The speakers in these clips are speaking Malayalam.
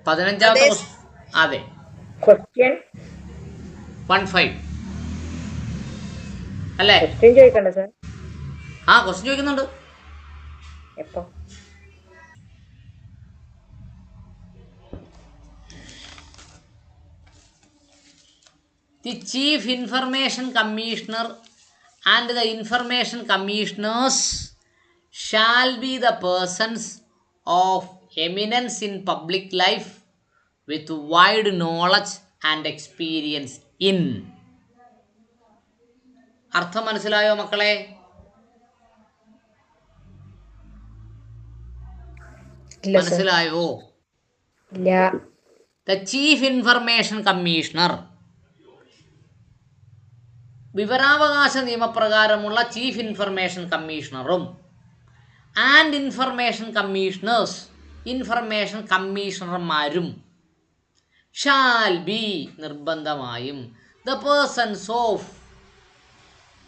15ാമത്തെ അതെ ക്വസ്റ്റ്യൻ 15 അല്ലേ? ക്വസ്റ്റ്യൻ ചോദിക്കണ്ട സാർ? ആ ക്വസ്റ്റ്യൻ ചോദിക്കുന്നുണ്ട്. എപ്പോ? The Chief Information Commissioner and the Information Commissioners shall be the persons of eminence in public life with wide knowledge and experience in. അർത്ഥം മനസ്സിലായോ മക്കളെ? മനസ്സിലായോ? ഇല്ല. The Chief Information Commissioner, വിവരാവകാശ നിയമപ്രകാരമുള്ള ചീഫ് ഇൻഫർമേഷൻ കമ്മീഷണറും ആൻഡ് ഇൻഫർമേഷൻ കമ്മീഷണേഴ്സ്, ഇൻഫർമേഷൻ കമ്മീഷണർമാരും ഷാൽ ബി, നിർബന്ധമായും, ദ പേഴ്സൺസ് ഓഫ്,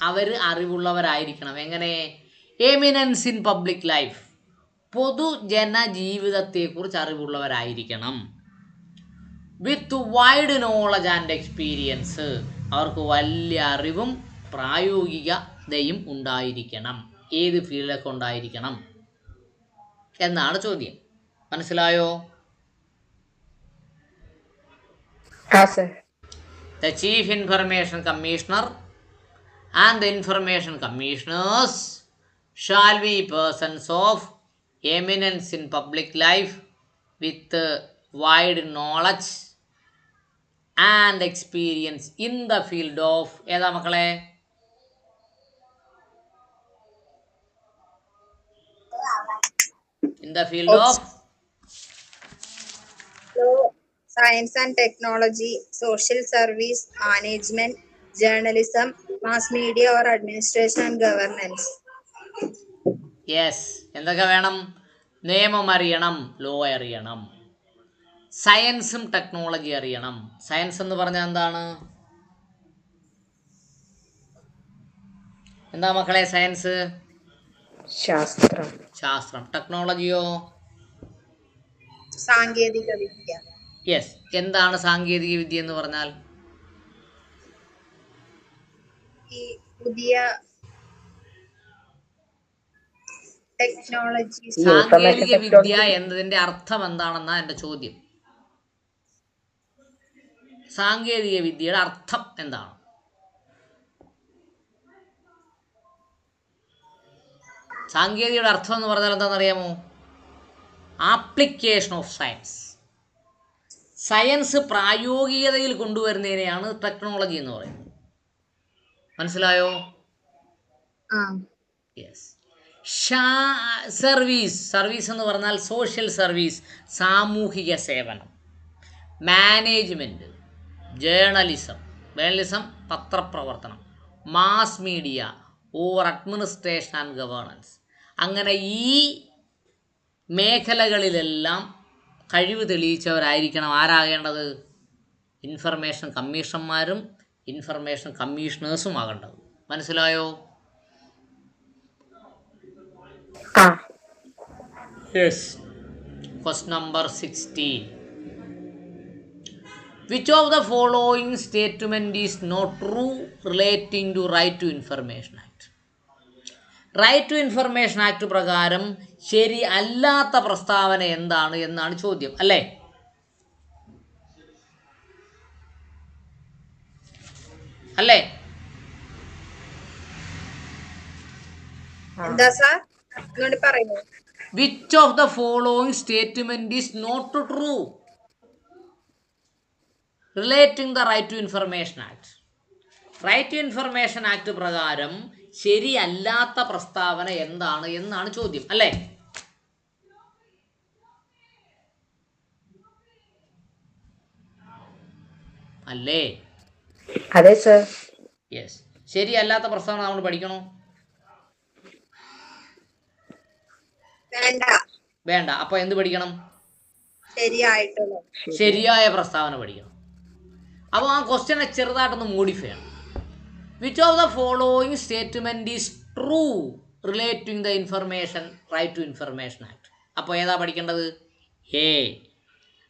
അവർ അറിവുള്ളവരായിരിക്കണം. എങ്ങനെ? എമിനൻസ് ഇൻ പബ്ലിക് ലൈഫ്, പൊതുജനജീവിതത്തെക്കുറിച്ച് അറിവുള്ളവരായിരിക്കണം. With wide knowledge and experience, അവർക്ക് വലിയ അറിവും പ്രായോഗികതയും ഉണ്ടായിരിക്കണം. ഏത് ഫീൽഡിലൊക്കെ ഉണ്ടായിരിക്കണം എന്നാണ് ചോദ്യം. മനസ്സിലായോ? The Chief Information Commissioner and the Information Commissioners shall be persons of eminence in public life with wide knowledge and experience in the field of, ഏതാ മക്കളെ? In the field of science and technology, social service, management, journalism, mass media or administration and governance. Yes. എന്തൊക്കെ വേണം? നിയമം അറിയണം, ലോ അറിയണം, സയൻസും ടെക്നോളജി അറിയണം. സയൻസ് എന്ന് പറഞ്ഞാൽ എന്താണ്? എന്താ മക്കളെ സയൻസ്? ശാസ്ത്രം. ടെക്നോളജിയോ? സാങ്കേതിക വിദ്യ. യെസ്. എന്താണ് സാങ്കേതിക വിദ്യ എന്ന് പറഞ്ഞാൽ? ഈ പുതിയ ടെക്നോളജി. സാങ്കേതിക വിദ്യ എന്നതിന്റെ അർത്ഥം എന്താണെന്നാ എൻ്റെ ചോദ്യം. സാങ്കേതിക വിദ്യയുടെ അർത്ഥം എന്താണ്? സാങ്കേതികയുടെ അർത്ഥം എന്ന് പറഞ്ഞാൽ എന്താണെന്നറിയാമോ? Application of science. സയൻസ് പ്രായോഗികതയിൽ കൊണ്ടുവരുന്നതിനെയാണ് ടെക്നോളജി എന്ന് പറയുന്നത്. മനസ്സിലായോ? യെസ്. സർവീസ് എന്ന് പറഞ്ഞാൽ സോഷ്യൽ സർവീസ്, സാമൂഹിക സേവനം. മാനേജ്മെൻറ്റ്, ജേർണലിസം പത്രപ്രവർത്തനം. Mass media or administration and governance. അങ്ങനെ ഈ മേഖലകളിലെല്ലാം കഴിവ് തെളിയിച്ചവരായിരിക്കണം ആരാകേണ്ടത്? Information കമ്മീഷണർമാരും information കമ്മീഷണേഴ്സും ആകേണ്ടത്. മനസ്സിലായോ? Yes. Question number 16. Which of the following statement is not true relating to Right to Information Act? Right to information Act പ്രകാരം ശരി അല്ലാത്ത പ്രസ്താവന എന്താണ് എന്നാണ് ചോദ്യം, അല്ലേ? അല്ലേ? എന്താ സാർ പറയുന്നു? Which of the following statement is not true relating the Right to Information Act? Right to information Act പ്രകാരം ശരിയല്ലാത്ത പ്രസ്താവന എന്താണ് എന്നാണ് ചോദ്യം, അല്ലേ? അല്ലേ? അതെ സർ. യെസ്. ശരിയല്ലാത്ത പ്രസ്താവന നമ്മൾ പഠിക്കണോ? വേണ്ട. അപ്പൊ എന്ത് പഠിക്കണം? ശരിയായ പ്രസ്താവന പഠിക്കണം. അപ്പോൾ ആ ക്വസ്റ്റ്യനെ ചെറുതായിട്ടൊന്ന് മോഡിഫൈ ചെയ്യണം. Which of the following statement is true relating the information Right to information Act. അപ്പോൾ ഏതാ പഠിക്കേണ്ടത്? A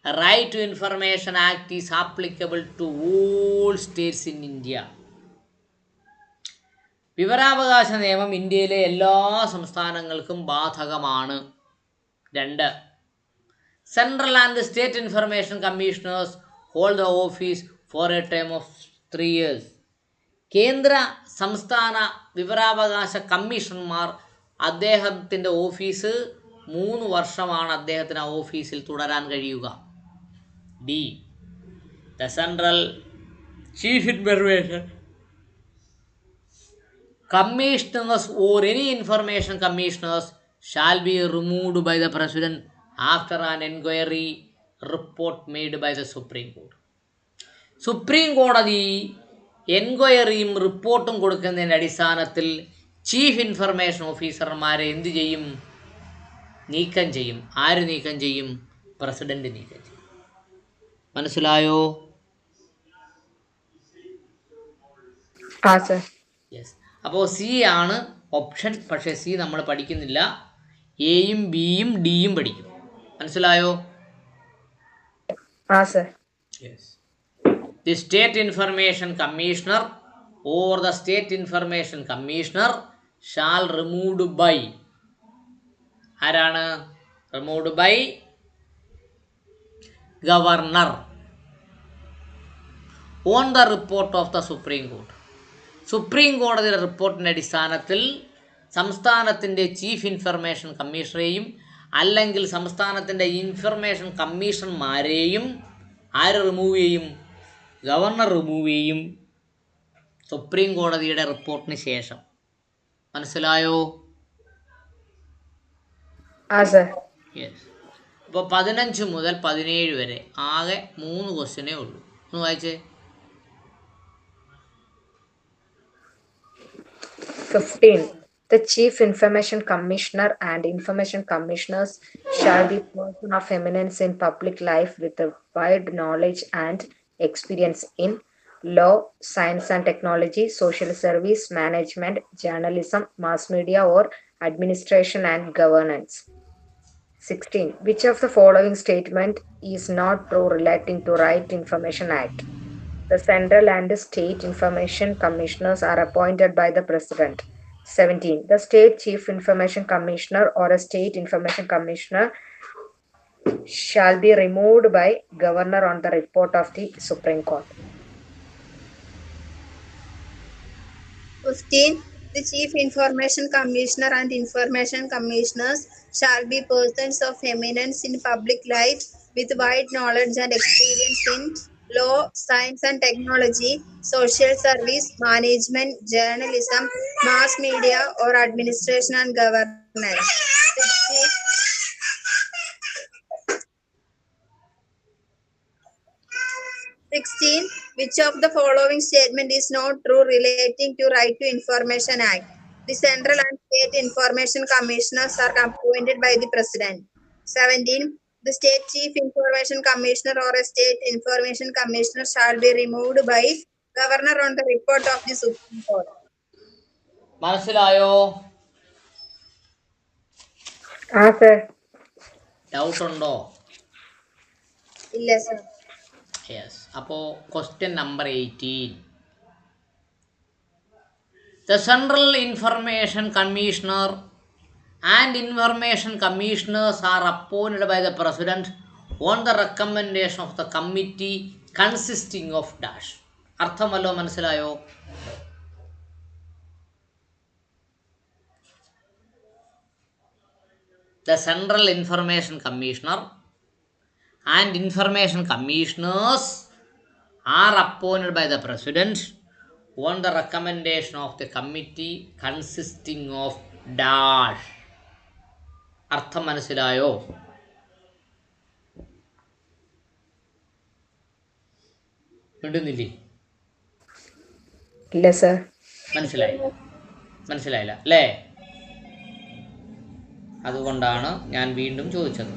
Right to Information Act is applicable to all states in India. വിവരാവകാശ നിയമം ഇന്ത്യയിലെ എല്ലാ സംസ്ഥാനങ്ങൾക്കും ബാധകമാണ്. 2. Central and state information commissioners hold the office for a term of 3 years. കേന്ദ്ര സംസ്ഥാന വിവരാവകാശ കമ്മീഷണർമാർ അദ്ദേഹത്തിൻ്റെ ഓഫീസ് 3 വർഷമാണ് അദ്ദേഹത്തിന് ആ ഓഫീസിൽ തുടരാൻ കഴിയുക. D. The Central Chief Information Commissioners or any information commissioners shall be removed by the President after an inquiry report made by the Supreme Court. Supreme കോടതി എൻക്വയറിയും റിപ്പോർട്ടും കൊടുക്കുന്നതിൻ്റെ അടിസ്ഥാനത്തിൽ ചീഫ് ഇൻഫർമേഷൻ ഓഫീസർമാരെ എന്തു ചെയ്യും? നീക്കം ചെയ്യും. ആര് നീക്കം ചെയ്യും? പ്രസിഡന്റ് നീക്കം ചെയ്യും. മനസ്സിലായോ? യെസ്. അപ്പോൾ സി ആണ് ഓപ്ഷൻ. പക്ഷേ സി നമ്മൾ പഠിക്കുന്നില്ല. എയും ബിയും ഡിയും പഠിക്കും. മനസ്സിലായോ? Yes. The State Information Commissioner or the State Information Commissioner shall removed by ആരാണ്? removed by Governor on the report of the Supreme Court. Supreme കോടതിയുടെ റിപ്പോർട്ടിൻ്റെ അടിസ്ഥാനത്തിൽ സംസ്ഥാനത്തിൻ്റെ ചീഫ് ഇൻഫർമേഷൻ കമ്മീഷണറെയും അല്ലെങ്കിൽ സംസ്ഥാനത്തിൻ്റെ ഇൻഫർമേഷൻ കമ്മീഷണർമാരെയും ആര് റിമൂവ് ചെയ്യും? ഗവർണർ റിമൂവ് ചെയ്യും, സുപ്രീം കോടതിയുടെ റിപ്പോർട്ടിന് ശേഷം. മനസ്സിലായോ? യെസ്. അപ്പോൾ 15 മുതൽ 17 വരെ ആകെ 3 ക്വസ്റ്റ്യനേ ഉള്ളൂ. ഒന്ന് വായിച്ചേ. 15. The Chief Information Commissioner and Information Commissioners shall be person of eminence in public life with a wide knowledge and experience in law, science and technology, social service, management, journalism, mass media or administration and governance. 16. Which of the following statement is not true relating to Right to Information Act? The Central and State Information Commissioners are appointed by the President. 17. The State Chief Information Commissioner or a State Information Commissioner shall be removed by Governor on the report of the Supreme Court. 15. The Chief Information Commissioner and Information Commissioners shall be persons of eminence in public life with wide knowledge and experience in law, science and technology, social service, management, journalism, mass media or administration and governance. 16. Which of the following statement is not true relating to Right to Information Act? The Central and State Information Commissioners are appointed by the President. 17. The State Chief Information Commissioner or a State Information Commissioner shall be removed by Governor on the report of the Supreme Court. മനസ്സിലായോ? ഡൗട്ട് ഉണ്ടോ? ഇല്ല സർ. യെസ്. അപ്പോൾ question number 18. The Central Information Commissioner and Information Commissioners are appointed by the President on the recommendation of the committee consisting of dash. അർത്ഥം വല്ലോ മനസ്സിലായോ? The Central Information Commissioner and Information Commissioners are appointed by the President on the recommendation of the committee consisting of dash. അർത്ഥം മനസ്സിലായോ? മിണ്ടുന്നില്ലേ? ഇല്ല സർ. മനസ്സിലായില്ല അല്ലേ? അതുകൊണ്ടാണ് ഞാൻ വീണ്ടും ചോദിച്ചത്.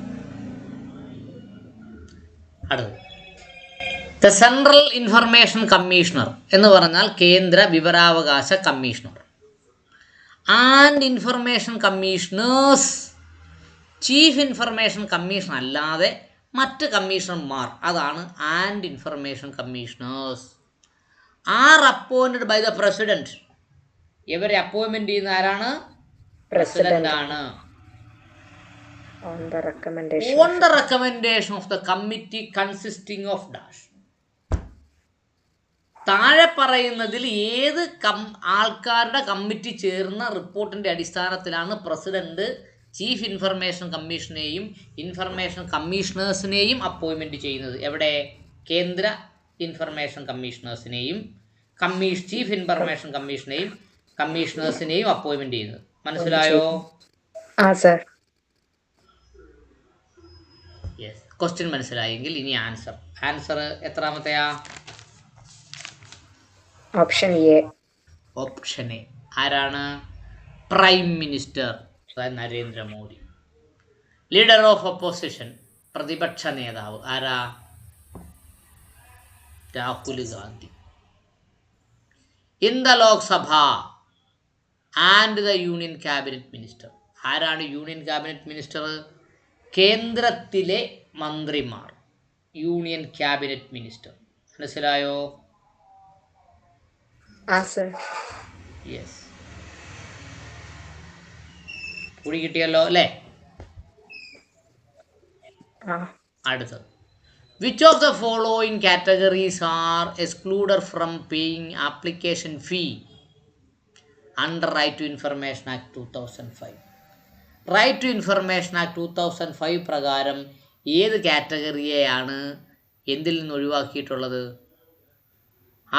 അടുത്തത് ദ സെൻട്രൽ ഇൻഫർമേഷൻ കമ്മീഷണർ എന്ന് പറഞ്ഞാൽ കേന്ദ്ര വിവരാവകാശ commissioner. And information commissioners, chief information commission അല്ലാതെ മറ്റ് കമ്മീഷണർമാർ, അതാണ് and information commissioners, are appointed by the president. ഇവരെ അപ്പോയിൻമെന്റ് ചെയ്യുന്ന ആരാണ്? പ്രസിഡന്റ് ആണ്. on the recommendation on the recommendation of the committee consisting of dash. താഴെ പറയുന്നതിൽ ഏത് ആൾക്കാരുടെ കമ്മിറ്റി ചേർന്ന റിപ്പോർട്ടിൻ്റെ അടിസ്ഥാനത്തിലാണ് പ്രസിഡന്റ് ചീഫ് ഇൻഫർമേഷൻ കമ്മീഷനെയും ഇൻഫർമേഷൻ കമ്മീഷണേഴ്സിനെയും അപ്പോയിൻമെൻറ്റ് ചെയ്യുന്നത്? എവിടെ? കേന്ദ്ര ഇൻഫർമേഷൻ കമ്മീഷണേഴ്സിനെയും ചീഫ് ഇൻഫർമേഷൻ കമ്മീഷനെയും കമ്മീഷണേഴ്സിനെയും അപ്പോയിൻമെൻറ്റ് ചെയ്യുന്നത്. മനസ്സിലായോ? സർ. യെസ്. ക്വസ്റ്റ്യൻ മനസ്സിലായെങ്കിൽ ഇനി answer. Answer എത്രാമത്തെയാ? Option A. Option A. ആരാണ്? Prime minister Narendra Modi. Leader of opposition, പ്രതിപക്ഷ നേതാവ് ആരാ? Rahul Gandhi. In the Lok Sabha and the union cabinet minister. ആരാണ് യൂണിയൻ ക്യാബിനറ്റ് മിനിസ്റ്റർ? കേന്ദ്രത്തിലെ മന്ത്രിമാർ, യൂണിയൻ ക്യാബിനറ്റ് മിനിസ്റ്റർ. മനസ്സിലായോ? സർ. യെസ്. കൂടി കിട്ടിയല്ലോ അല്ലേ? അടുത്തത്. Which of the following categories are excluded from paying application fee under right to information act 2005? Right to information act 2005 പ്രകാരം ഏത് കാറ്റഗറിയെയാണ് എന്തിൽ നിന്ന് ഒഴിവാക്കിയിട്ടുള്ളത്?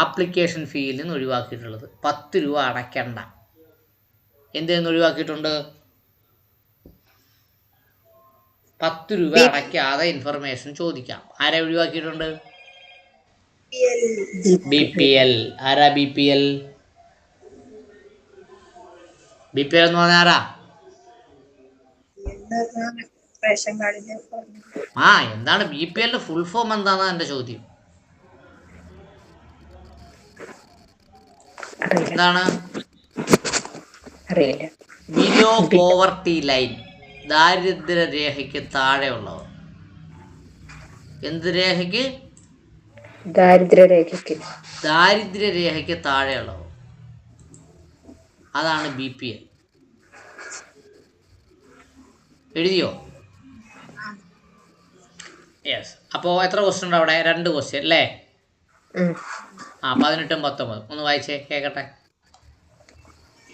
ആപ്ലിക്കേഷൻ ഫീയിൽ നിന്ന് ഒഴിവാക്കിയിട്ടുള്ളത്. 10 രൂപ അടയ്ക്കണ്ട. എന്തിൽ നിന്ന് ഒഴിവാക്കിയിട്ടുണ്ട്? 10 രൂപ അടയ്ക്കാതെ ഇൻഫർമേഷൻ ചോദിക്കാം. ആരെ ഒഴിവാക്കിയിട്ടുണ്ട്? BPL. ആരാ BPL? BPL എന്ന് പറഞ്ഞാൽ ആരാ? എന്താണ് BPL ഫുൾ ഫോം? എന്താണെന്നാ എൻ്റെ ചോദ്യം. എന്താണ്? ബിലോ പോവർട്ടി ലൈൻ, ദാരിദ്ര്യരേഖയ്ക്ക് താഴെയുള്ളവർ. എന്ത് രേഖയ്ക്ക്? ദാരിദ്ര്യരേഖയ്ക്ക് താഴെയുള്ളവർ. അതാണ് BPL. എഴുതിയോ? യെസ്. അപ്പോൾ എത്ര ക്വസ്റ്റ്യൻ ഉണ്ട് അവിടെ? 2 ക്വസ്റ്റ്യൻ അല്ലേ? 18ഉം 19. ഒന്ന് വായിച്ചേ കേൾക്കട്ടെ.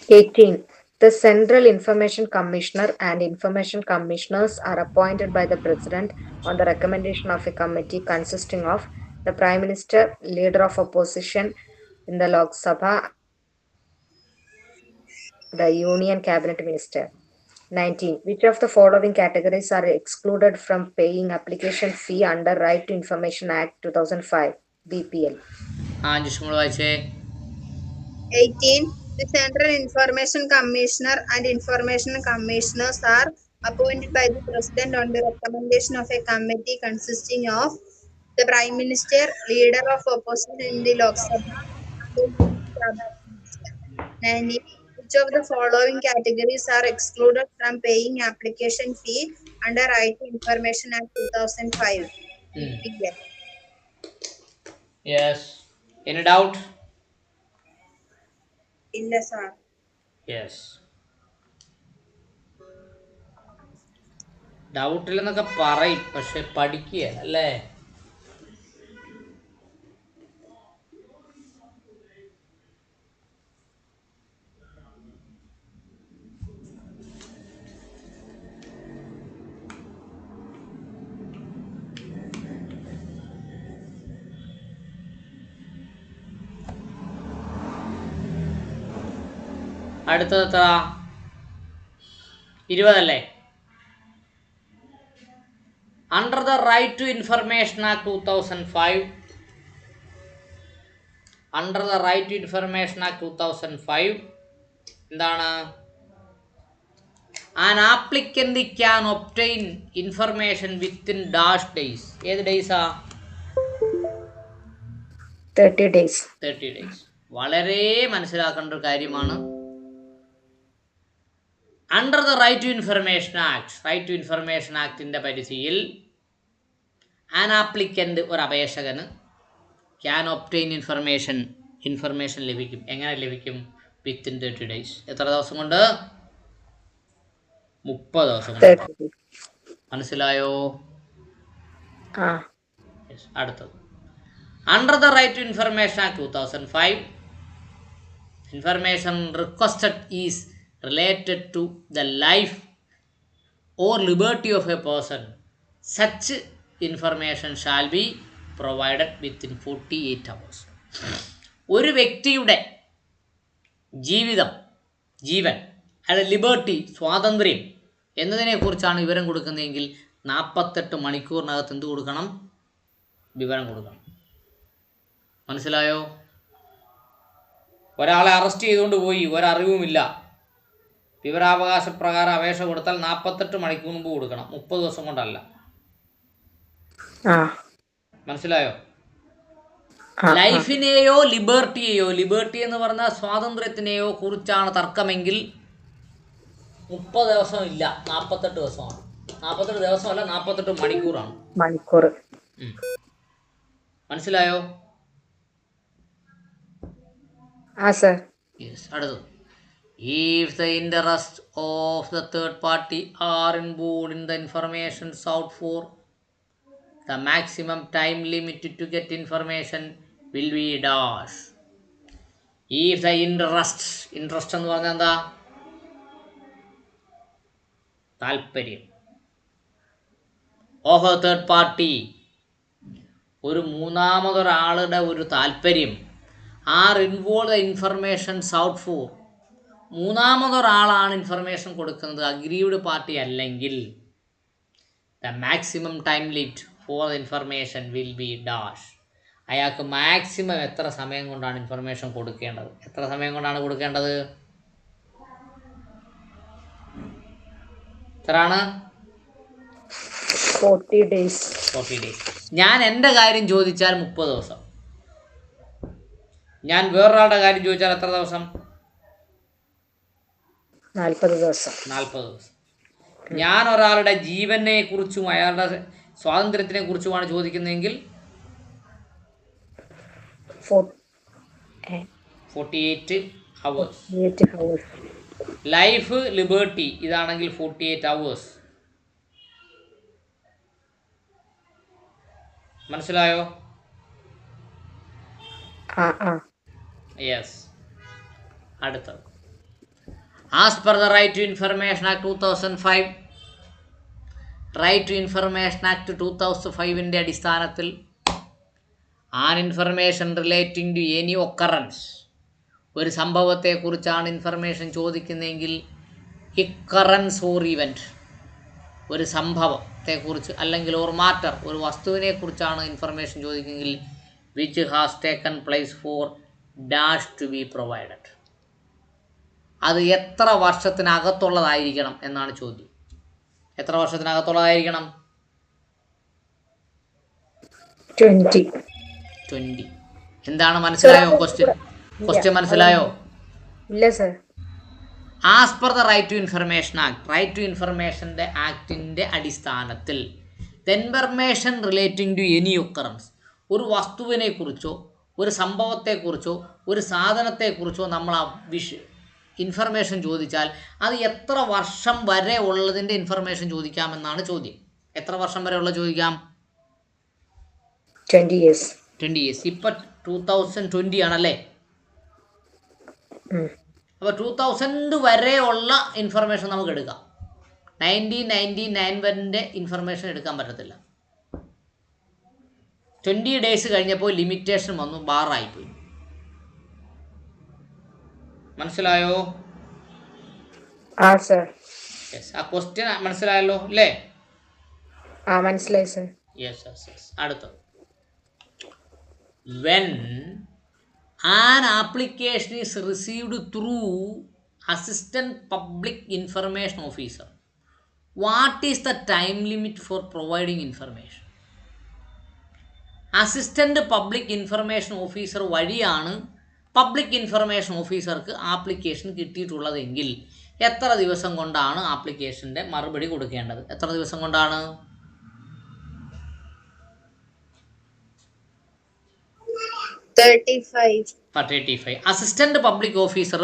18. The Central Information Commissioner and Information Commissioners are appointed by the President on the recommendation of a committee consisting of the Prime Minister, Leader of Opposition in the Lok Sabha, the Union Cabinet Minister. 19. Which of the following categories are excluded from paying application fee under Right to Information Act 2005? BPL. 18. The Central Information Commissioner and Information Commissioners are appointed by the President on the recommendation of a committee consisting of the Prime Minister, Leader of Opposition in the Lok Sabha, and the 19. Which of the following categories are excluded from paying application fee under Right to Information Act 2005? BPL. Yes. Any doubt? ഇല്ല സാർ. യെസ്. ഡൗട്ടില്ലെന്നൊക്കെ പറയും, പക്ഷെ പഠിക്കുക അല്ലേ? അടുത്തത് എത്ര? 20 അല്ലേ? Under the right to information act 2005, under the right to information act 2005 എന്താണ്? An applicant can obtain information within dash days. ഏത് ഡേയ്സാ? 30 days. 30 days. വളരെ മനസ്സിലാക്കേണ്ട ഒരു കാര്യമാണ്. Under the right to information act, right to information ആക്ടിൻ്റെ പരിധിയിൽ ആൻ ആപ്ലിക്കൻ്റ് ഒരു അപേക്ഷകന് ക്യാൻ ഒബ്റ്റെയിൻ ഇൻഫർമേഷൻ ലഭിക്കും. എങ്ങനെ ലഭിക്കും? Within 30 days. എത്ര ദിവസം കൊണ്ട്? 30 ദിവസം കൊണ്ട്. 30 days. മനസ്സിലായോ? Ah. Yes. അടുത്തത് under the right to information act 2005, information requested is related to the life or liberty of a person. Such information shall be provided within 48 hours. ഒരു വ്യക്തിയുടെ ജീവൻ അയാളുടെ ലിബർട്ടി, സ്വാതന്ത്ര്യം എന്നതിനെക്കുറിച്ചാണ് വിവരം കൊടുക്കുന്നതെങ്കിൽ 48 മണിക്കൂറിനകത്ത് എന്ത് കൊടുക്കണം? വിവരം കൊടുക്കണം. മനസ്സിലായോ? ഒരാളെ അറസ്റ്റ് ചെയ്തുകൊണ്ട് പോയി, ഒരറിവുമില്ല, വിവരാവകാശ പ്രകാരം അപേക്ഷ കൊടുത്താൽ 48 മണിക്കൂർ മുമ്പ് കൊടുക്കണം, 30 ദിവസം കൊണ്ടല്ല. മനസ്സിലായോ? ലൈഫിനെയോ ലിബർട്ടി എന്ന് പറഞ്ഞാൽ സ്വാതന്ത്ര്യത്തിനെയോ കുറിച്ചാണ് തർക്കമെങ്കിൽ 30 ദിവസം ഇല്ല, 48 ദിവസമാണ്. 48 ദിവസമല്ല, 48 മണിക്കൂറാണ്. മനസ്സിലായോ? Yes. അടുത്തത് if the interest of the third party are involved in the information sought for, the maximum time limit to get information will be dash. If the interest എന്ന് പറഞ്ഞാൽ എന്താ? താല്പര്യം. of a third party, ഒരു മൂന്നാമതൊരാളുടെ ഒരു താല്പര്യം, are involve the information sought for, മൂന്നാമതൊരാളാണ് ഇൻഫർമേഷൻ കൊടുക്കുന്നത്, അഗ്രീവ്ഡ് പാർട്ടി അല്ലെങ്കിൽ, the maximum time limit for the information will be dash. അയാൾക്ക് മാക്സിമം എത്ര സമയം കൊണ്ടാണ് ഇൻഫർമേഷൻ കൊടുക്കേണ്ടത്? എത്ര സമയം കൊണ്ടാണ് കൊടുക്കേണ്ടത്? എത്രയാണ്? 40 days. ഞാൻ എൻ്റെ കാര്യം ചോദിച്ചാൽ 30 ദിവസം. ഞാൻ വേറൊരാളുടെ കാര്യം ചോദിച്ചാൽ എത്ര ദിവസം? 40 ദിവസം. ഞാൻ ഒരാളുടെ ജീവനെ കുറിച്ചും അയാളുടെ സ്വാതന്ത്ര്യത്തിനെ കുറിച്ചുമാണ് ചോദിക്കുന്നതെങ്കിൽ 48 hours. ലൈഫ്, ലിബർട്ടി ഇതാണെങ്കിൽ 48 hours. മനസ്സിലായോ? യെസ്. അടുത്തത് as per the right to information act 2005, right to information act 2005 അടിസ്ഥാനത്തിൽ an information relating to any occurrence, ഒരു സംഭവത്തെക്കുറിച്ചാണ് ഇൻഫർമേഷൻ ചോദിക്കുന്നതെങ്കിൽ ഇക്കറൻസ് ഓർ ഇവൻറ്റ്, ഒരു സംഭവത്തെക്കുറിച്ച് അല്ലെങ്കിൽ ഓർ മാറ്റർ, ഒരു വസ്തുവിനെക്കുറിച്ചാണ് ഇൻഫർമേഷൻ ചോദിക്കുന്നതെങ്കിൽ which has taken place for dash to be provided. അത് എത്ര വർഷത്തിനകത്തുള്ളതായിരിക്കണം എന്നാണ് ചോദ്യം. എത്ര വർഷത്തിനകത്തുള്ളതായിരിക്കണം? 20. എന്താണ് മനസ്സിലായോ? ക്വസ്റ്റ്യൻ മനസ്സിലായോ? ഇല്ല sir. As per the right to information act, right to ഇൻഫർമേഷൻ്റെ ആക്ടിൻ്റെ അടിസ്ഥാനത്തിൽ the information relating to any occurrence, ഒരു വസ്തുവിനെക്കുറിച്ചോ ഒരു സംഭവത്തെക്കുറിച്ചോ ഒരു സാധനത്തെക്കുറിച്ചോ നമ്മൾ ഇൻഫർമേഷൻ ചോദിച്ചാൽ അത് എത്ര വർഷം വരെ ഉള്ളതിൻ്റെ ഇൻഫർമേഷൻ ചോദിക്കാമെന്നാണ് ചോദ്യം. എത്ര വർഷം വരെ ഉള്ള ചോദിക്കാം? 20 years. ഇപ്പം 2020 ആണല്ലേ. അപ്പോൾ 2000 വരെ ഉള്ള ഇൻഫർമേഷൻ നമുക്ക് എടുക്കാം. 1999 വരെ ഇൻഫർമേഷൻ എടുക്കാൻ പറ്റത്തില്ല. 20 days കഴിഞ്ഞപ്പോൾ ലിമിറ്റേഷൻ വന്നു, ബാറായിപ്പോയി. മനസ്സിലായോ? യെസ്. ആ ക്വസ്റ്റ്യൻ മനസ്സിലായല്ലോ അല്ലേ? മനസ്സിലായി സർ. യെസ്. അടുത്തത് when an application is received through assistant public information officer, what is the time limit for providing information? Assistant public information officer വഴിയാണ് പബ്ലിക് ഇൻഫർമേഷൻ ഓഫീസർക്ക് ആപ്ലിക്കേഷൻ കിട്ടിയിട്ടുള്ളതെങ്കിൽ എത്ര ദിവസം കൊണ്ടാണ് ആപ്ലിക്കേഷൻ്റെ മറുപടി കൊടുക്കേണ്ടത്? എത്ര ദിവസം കൊണ്ടാണ്? 35. 35. Assistant public officer,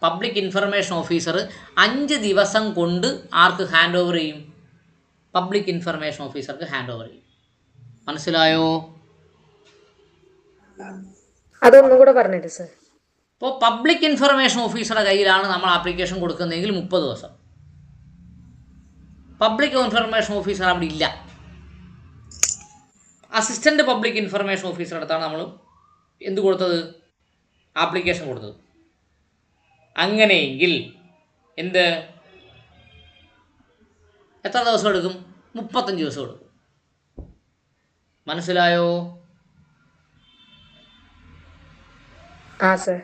public information officer 5 ദിവസം കൊണ്ട് ആർക്ക് ഹാൻഡ് ഓവർ ചെയ്യും? പബ്ലിക് ഇൻഫർമേഷൻ ഓഫീസർക്ക് ഹാൻഡ് ഓവർ ചെയ്യും. മനസ്സിലായോ? അതൊന്നും കൂടെ പറഞ്ഞിട്ട് സർ. ഇപ്പോൾ പബ്ലിക് ഇൻഫർമേഷൻ ഓഫീസറുടെ കയ്യിലാണ് നമ്മൾ ആപ്ലിക്കേഷൻ കൊടുക്കുന്നതെങ്കിൽ 30 ദിവസം. പബ്ലിക് ഇൻഫർമേഷൻ ഓഫീസർ അവിടെ ഇല്ല, അസിസ്റ്റന്റ് പബ്ലിക് ഇൻഫർമേഷൻ ഓഫീസറുടെ അടുത്താണ് നമ്മൾ എന്ത് കൊടുത്തത്? ആപ്ലിക്കേഷൻ കൊടുത്തത്. അങ്ങനെയെങ്കിൽ എന്ത് എത്ര ദിവസം എടുക്കും? 35 ദിവസം എടുക്കും. മനസ്സിലായോ? ആ സർ.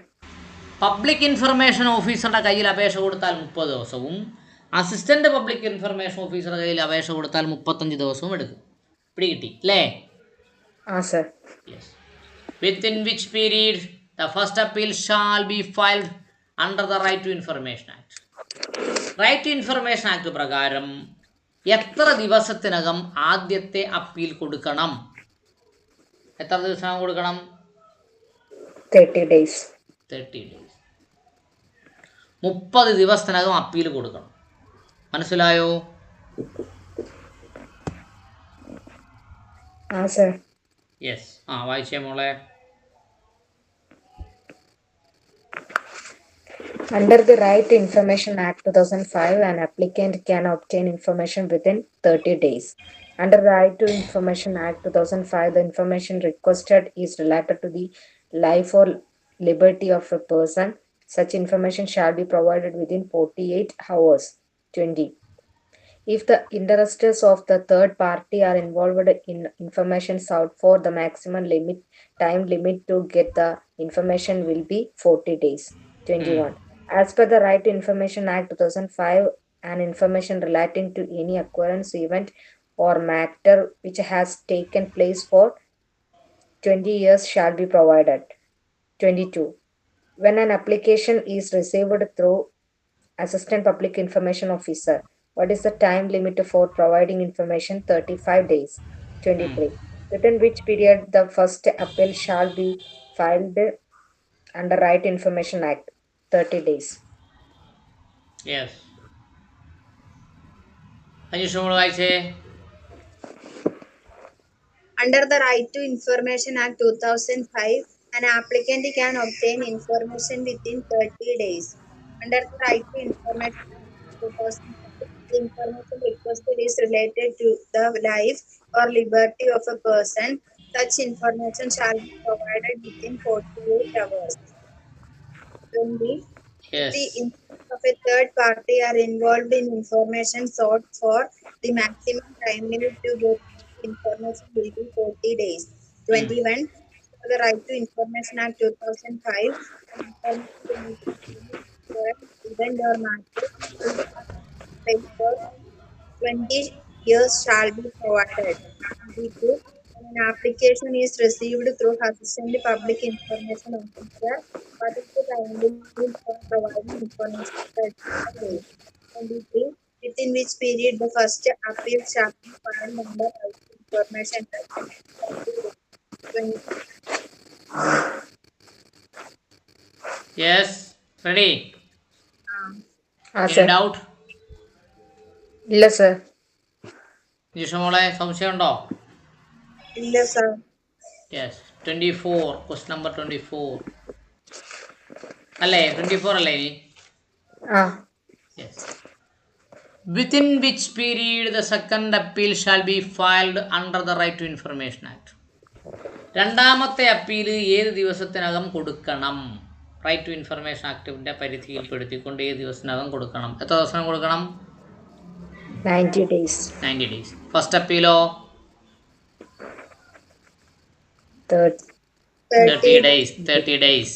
പബ്ലിക് ഇൻഫർമേഷൻ ഓഫീസറുടെ കയ്യിൽ അപേക്ഷ കൊടുത്താൽ 30 ദിവസവും അസിസ്റ്റന്റ് പബ്ലിക് ഇൻഫർമേഷൻ ഓഫീസറുടെ കയ്യിൽ അപേക്ഷ കൊടുത്താൽ 35 ദിവസവും എടുക്കും. പിടികിട്ടി അല്ലേ? ആ sir. Yes. Within which period the first appeal shall be filed under the Right to Information Act. Right to Information Act പ്രകാരം എത്ര ദിവസത്തിനകം ആദ്യത്തെ അപ്പീൽ കൊടുക്കണം? എത്ര ദിവസം കൊടുക്കണം? 30 days. 30 days. 30 ദിവസത്തിനകം അപ്പീൽ കൊടുക്കണം. മനസ്സിലായോ? ആ സർ. യെസ്. വായിച്ചേ മോളെ. Under the Right to Information Act 2005, an applicant can obtain information within 30 days. Under the Right to Information Act 2005, the information requested is related to the life or liberty of a person. Such information shall be provided within 48 hours. 20. If the interests of the third party are involved in information sought for, the maximum time limit to get the information will be 40 days. 21. As per the Right to Information Act 2005, an information relating to any occurrence, event, or matter which has taken place for 20 years shall be provided. 22. When an application is received through Assistant Public Information Officer, what is the time limit for providing information? 35 days. 23. Within which period the first appeal shall be filed under Right to Information Act? 30 days. Yes. Aneesh മോള് വായിച്ചേ. Under the Right to Information Act 2005, an applicant can obtain information within 30 days. Under the Right to Information Act 2005, the information requested is related to the life or liberty of a person. Such information shall be provided within 48 hours. 20. Yes. The interests of a third party are involved in information sought for, the maximum time limit to get information will be 40 days. 21. For the Right to Information Act 2005, event or matter for 20 years shall be provided. 22. When an application is received through Assistant Public Information Officer, what is the time limit for providing information? 23. Within which period the first appeal shall be filed under Right to Information Act? 20. Yes. Ready? ആ സർ. ഡൗട്ട്? ഇല്ല സർ. അനീഷ് മോളെ സംശയമുണ്ടോ? ഇല്ല സർ. യെസ്. 24. ക്വസ്റ്റ്യൻ നമ്പർ 24 അല്ലേ? 24 അല്ലേ ഇനി? ആ. Yes. Within which period the second appeal shall be filed under the Right to Information Act? രണ്ടാമത്തെ അപ്പീൽ ഏത് ദിവസത്തിനകം കൊടുക്കണം? റൈറ്റ് ടു ഇൻഫർമേഷൻ ആക്ടിൻ്റെ പരിധിയിൽപ്പെടുത്തിക്കൊണ്ട് ഏത് ദിവസത്തിനകം കൊടുക്കണം? എത്ര ദിവസം കൊടുക്കണം? 90 days. 90 days. ഫസ്റ്റ് അപ്പീലോ? 30 days. 30 days.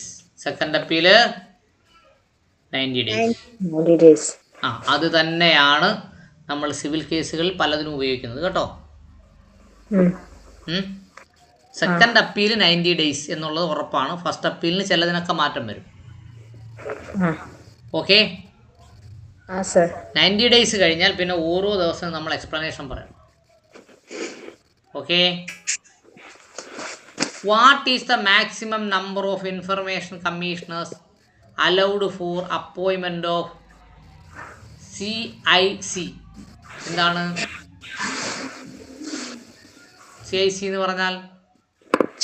Second appeal 90 days. 90 days. അത് തന്നെയാണ് നമ്മൾ സിവിൽ കേസുകളിൽ പലതിനും ഉപയോഗിക്കുന്നത് കേട്ടോ. സെക്കൻഡ് അപ്പീൽ 90 days എന്നുള്ളത് ഉറപ്പാണ്. ഫസ്റ്റ് അപ്പീലിന് ചിലതിനൊക്കെ മാറ്റം വരും. ഓക്കെ. 90 days കഴിഞ്ഞാൽ പിന്നെ ഓരോ ദിവസവും നമ്മൾ എക്സ്പ്ലനേഷൻ പറയണം. Okay. What is the maximum number of information commissioners allowed for appointment of CIC? എന്താണ് CIC എന്ന് പറഞ്ഞാൽ?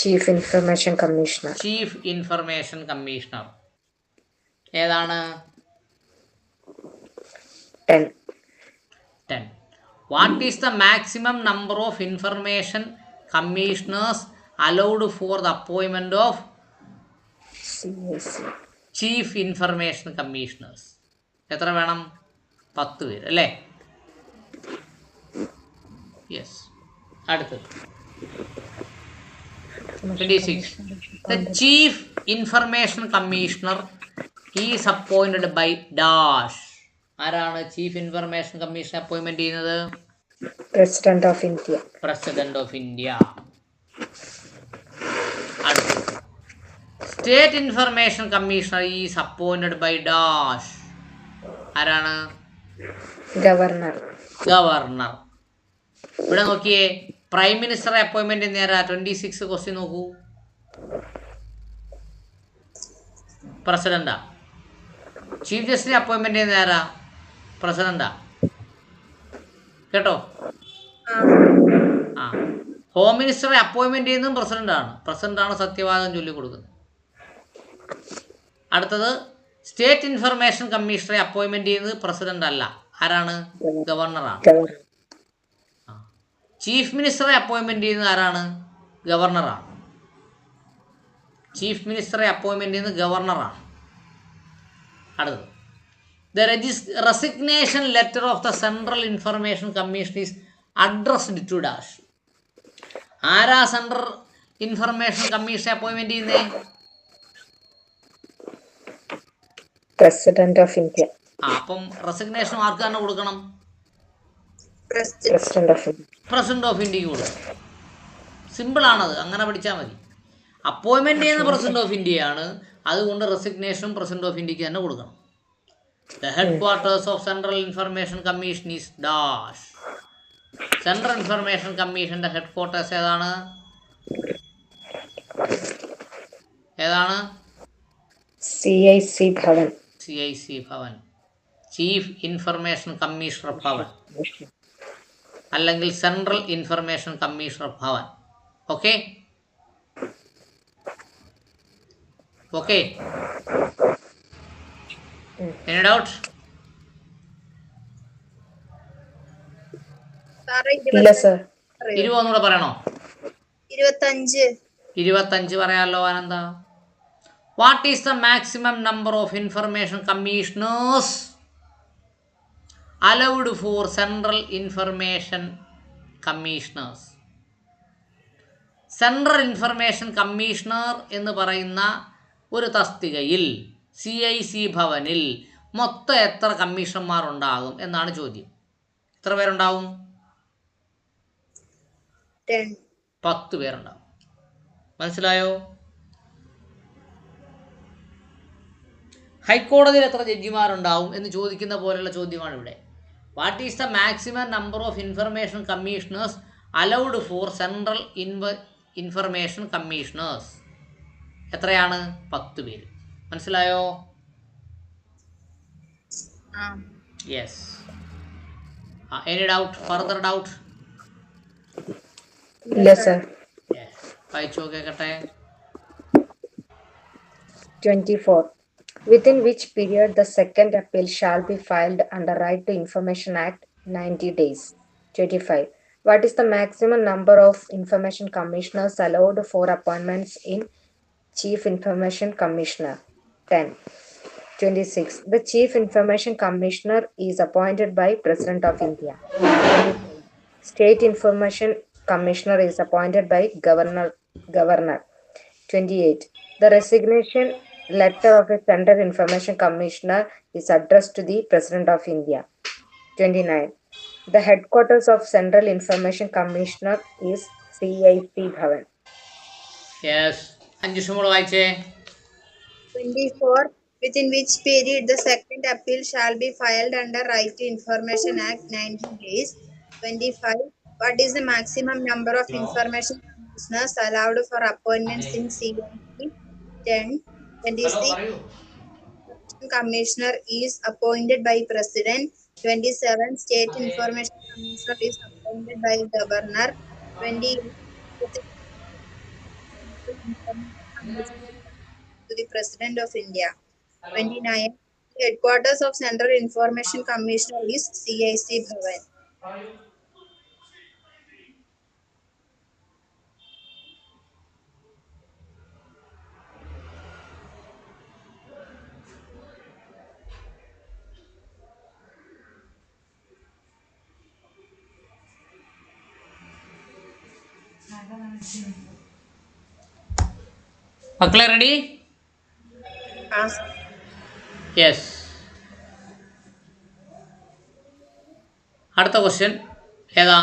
Chief Information Commissioner. Chief information commissioner. ഏതാണ്? 10. 10. What is the maximum number of information commissioners allowed for the appointment of CIC. Chief information commissioners? എത്ര വേണം? 10 പേര് അല്ലേ? യെസ്. അടുത്തത് 26. The chief information commissioner is appointed by dash. ആരാണ് ചീഫ് ഇൻഫർമേഷൻ കമ്മീഷൻ അപ്പോയിൻമെന്റ് ചെയ്യുന്നത്? President of India. President of India. State information commissioner is appointed by dash. ആരാണ്? Governor. ഗവർണർ. ഇവിടെ നോക്കിയേ, പ്രൈം മിനിസ്റ്ററെ അപ്പോയിൻമെന്റ് നേരാ? 26 ക്വസ്റ്റ്യൻ നോക്കൂ. പ്രസിഡന്റാ. ചീഫ് ജസ്റ്റിനെ അപ്പോയിൻമെന്റ് ചെയ്യുന്ന ആരാ? പ്രസിഡന്റാ. കേട്ടോ? ആ, ഹോം മിനിസ്റ്ററെ അപ്പോയിൻമെന്റ് ചെയ്യുന്നതും പ്രസിഡന്റാണ്. പ്രസിഡന്റാണ് സത്യവാദം ചൊല്ലിക്കൊടുക്കുന്നത്. അടുത്തത് സ്റ്റേറ്റ് ഇൻഫർമേഷൻ കമ്മീഷണറെ അപ്പോയിൻമെന്റ് ചെയ്യുന്നത് പ്രസിഡന്റ് അല്ല. ആരാണ്? ഗവർണറാണ്. Governor. ചീഫ് മിനിസ്റ്ററെ അപ്പോയിൻമെന്റ് ചെയ്യുന്നത് ആരാണ്? ഗവർണറാണ്. ചീഫ് മിനിസ്റ്ററെ അപ്പോയിൻമെന്റ് ചെയ്യുന്നത് ഗവർണറാണ്. അടുത്തത് the resignation letter of the central information commission is addressed to dash. ആരാ സെൻട്രൽ ഇൻഫർമേഷൻ കമ്മീഷനെ അപ്പോയിൻമെന്റ് ചെയ്യുന്നേ? President of India. അപ്പം റെസിഗ്നേഷൻ ആർക്ക് തന്നെ കൊടുക്കണം? President of India. President of ഇന്ത്യക്ക് കൊടുക്കും. സിമ്പിളാണത്, അങ്ങനെ പഠിച്ചാൽ മതി. അപ്പോയിൻമെന്റ് ചെയ്യുന്ന പ്രസിഡന്റ് ഓഫ് ഇന്ത്യയാണ്, അതുകൊണ്ട് റെസിഗ്നേഷൻ പ്രസിഡന്റ് ഓഫ് ഇന്ത്യക്ക് തന്നെ കൊടുക്കണം. The headquarters of central information commission is dash. Central information കമ്മീഷന്റെ ഹെഡ് ക്വാർട്ടേഴ്സ് ഏതാണ്? ഏതാണ്? CIC Bhavan. CIC Bhavan, chief information commissioner Bhavan, അല്ലെങ്കിൽ central information commissioner Bhavan. Okay okay any doubt? ഇല്ല സർ. 20 ഒന്നുകൂടെ പറയണോ? 25. 25 പറയാമല്ലോ Ananda. What is the maximum number of information commissioners allowed for central information commissioners? Central information commissioner എന്ന് പറയുന്ന ഒരു തസ്തികയിൽ CIC ഭവനിൽ മൊത്തം എത്ര കമ്മീഷണർമാർ ഉണ്ടാകും എന്നാണ് ചോദ്യം. എത്ര പേരുണ്ടാവും? 10 പേരുണ്ടാവും. മനസ്സിലായോ? ഹൈക്കോടതിയിൽ എത്ര ജഡ്ജിമാരുണ്ടാവും എന്ന് ചോദിക്കുന്ന പോലെയുള്ള ചോദ്യമാണ് ഇവിടെ. What is the maximum number of information commissioners allowed four central information commissioners? എത്രയാണ്? 10 പേര്. മനസ്സിലായോ? Yes. Any doubt? Further doubt? ഇല്ല സർ. വായിച്ചോ, കേൾക്കട്ടെ. 24. Within which period the second appeal shall be filed under Right to Information Act? 90 days. 25. What is the maximum number of information commissioners allowed for appointments in Chief Information Commissioner? 10. 26. The Chief Information Commissioner is appointed by President of India. 25. State Information Commissioner is appointed by Governor. 28. The resignation letter of a Central Information Commissioner is addressed to the President of India. 29. The headquarters of Central Information Commissioner is CIC Bhavan. Yes. 5 കൂടെ വായിച്ചേ. 24. Within which period the second appeal shall be filed under Right to Information Act? 90 days. 25. What is the maximum number of information commissioners allowed for appointments in CNC 10. 26. Commissioner is appointed by President. 27. State Information Commissioner is appointed by Governor. 28. Information Commissioner to the President of India. 29. Headquarters of Central Information Commissioner is CIC Bhavan. മക്കളെ റെഡി? യെസ്. അടുത്ത ക്വസ്റ്റ്യൻ ഏതാ?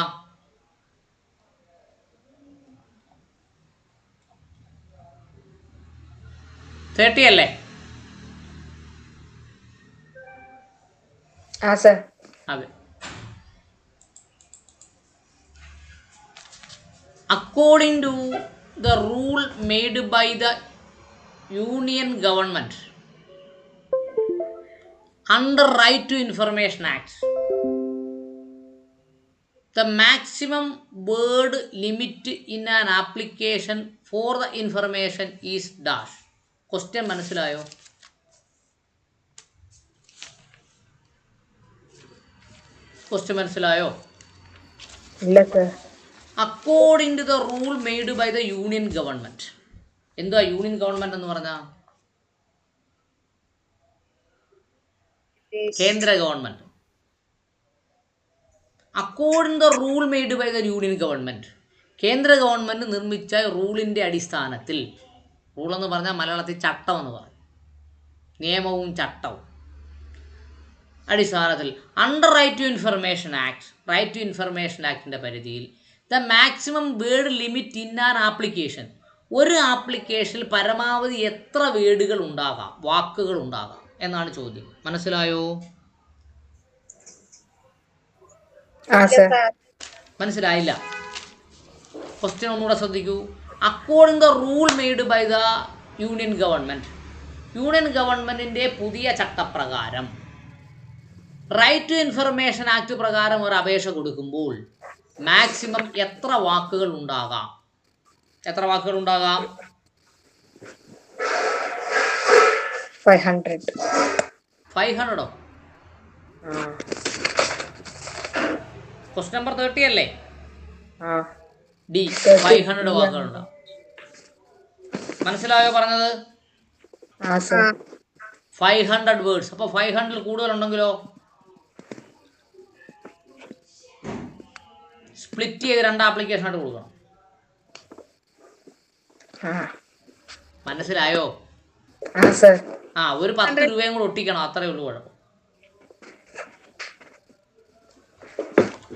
തേർട്ടി അല്ലേ? സർ. അതെ. According to the rule made by the Union Government under Right to Information Act, the maximum word limit in an application for the information is dash. Question മനസ്സിലായോ? ക്വസ്റ്റ്യൻ മനസ്സിലായോ? ഇല്ല sir. According to the rule made by the union government. എന്തുവാ യൂണിയൻ ഗവൺമെൻറ് എന്ന് പറഞ്ഞാൽ? കേന്ദ്ര government. According the rule made by the union government, കേന്ദ്ര ഗവൺമെൻറ് നിർമ്മിച്ച റൂളിൻ്റെ അടിസ്ഥാനത്തിൽ, റൂളെന്ന് പറഞ്ഞാൽ മലയാളത്തിൽ ചട്ടം എന്ന് പറയും, നിയമവും ചട്ടവും അടിസ്ഥാനത്തിൽ under right to information act, right to information ആക്ടിൻ്റെ പരിധിയിൽ the maximum word limit in an application, ഒരു ആപ്ലിക്കേഷനിൽ പരമാവധി എത്ര വേർഡുകൾ ഉണ്ടാകാം, വാക്കുകൾ ഉണ്ടാകാം എന്നാണ് ചോദ്യം. മനസ്സിലായോ? മനസ്സിലായില്ല? ക്വസ്റ്റ്യൻ ഒന്നുകൂടെ ശ്രദ്ധിക്കൂ. According the rule made by the union government, union ഗവൺമെൻറ്റിൻ്റെ പുതിയ ചട്ടപ്രകാരം റൈറ്റ് ടു ഇൻഫർമേഷൻ ആക്ട് പ്രകാരം ഒരു അപേക്ഷ കൊടുക്കുമ്പോൾ മാക്സിമം എത്ര വാക്കുകൾ ഉണ്ടാകാം? എത്ര വാക്കുകൾ ഉണ്ടാകാം? 500. 500ഓ? ക്വസ്റ്റ്യൻ നമ്പർ 30 അല്ലേ? ഡി. 500 വാക്കുകളുണ്ടാവും. മനസ്സിലായോ പറഞ്ഞത്? 500 വേർഡ്സ്. അപ്പോൾ 500 കൂടുതലുണ്ടെങ്കിലോ സ്പ്ലിറ്റ് ചെയ്ത് 2 ആപ്ലിക്കേഷനായിട്ട് കൊടുക്കണം. മനസ്സിലായോ? ഒരു 10 രൂപയും കൂടെ ഒട്ടിക്കണം, അത്രയേ ഉള്ളൂ കുഴപ്പം.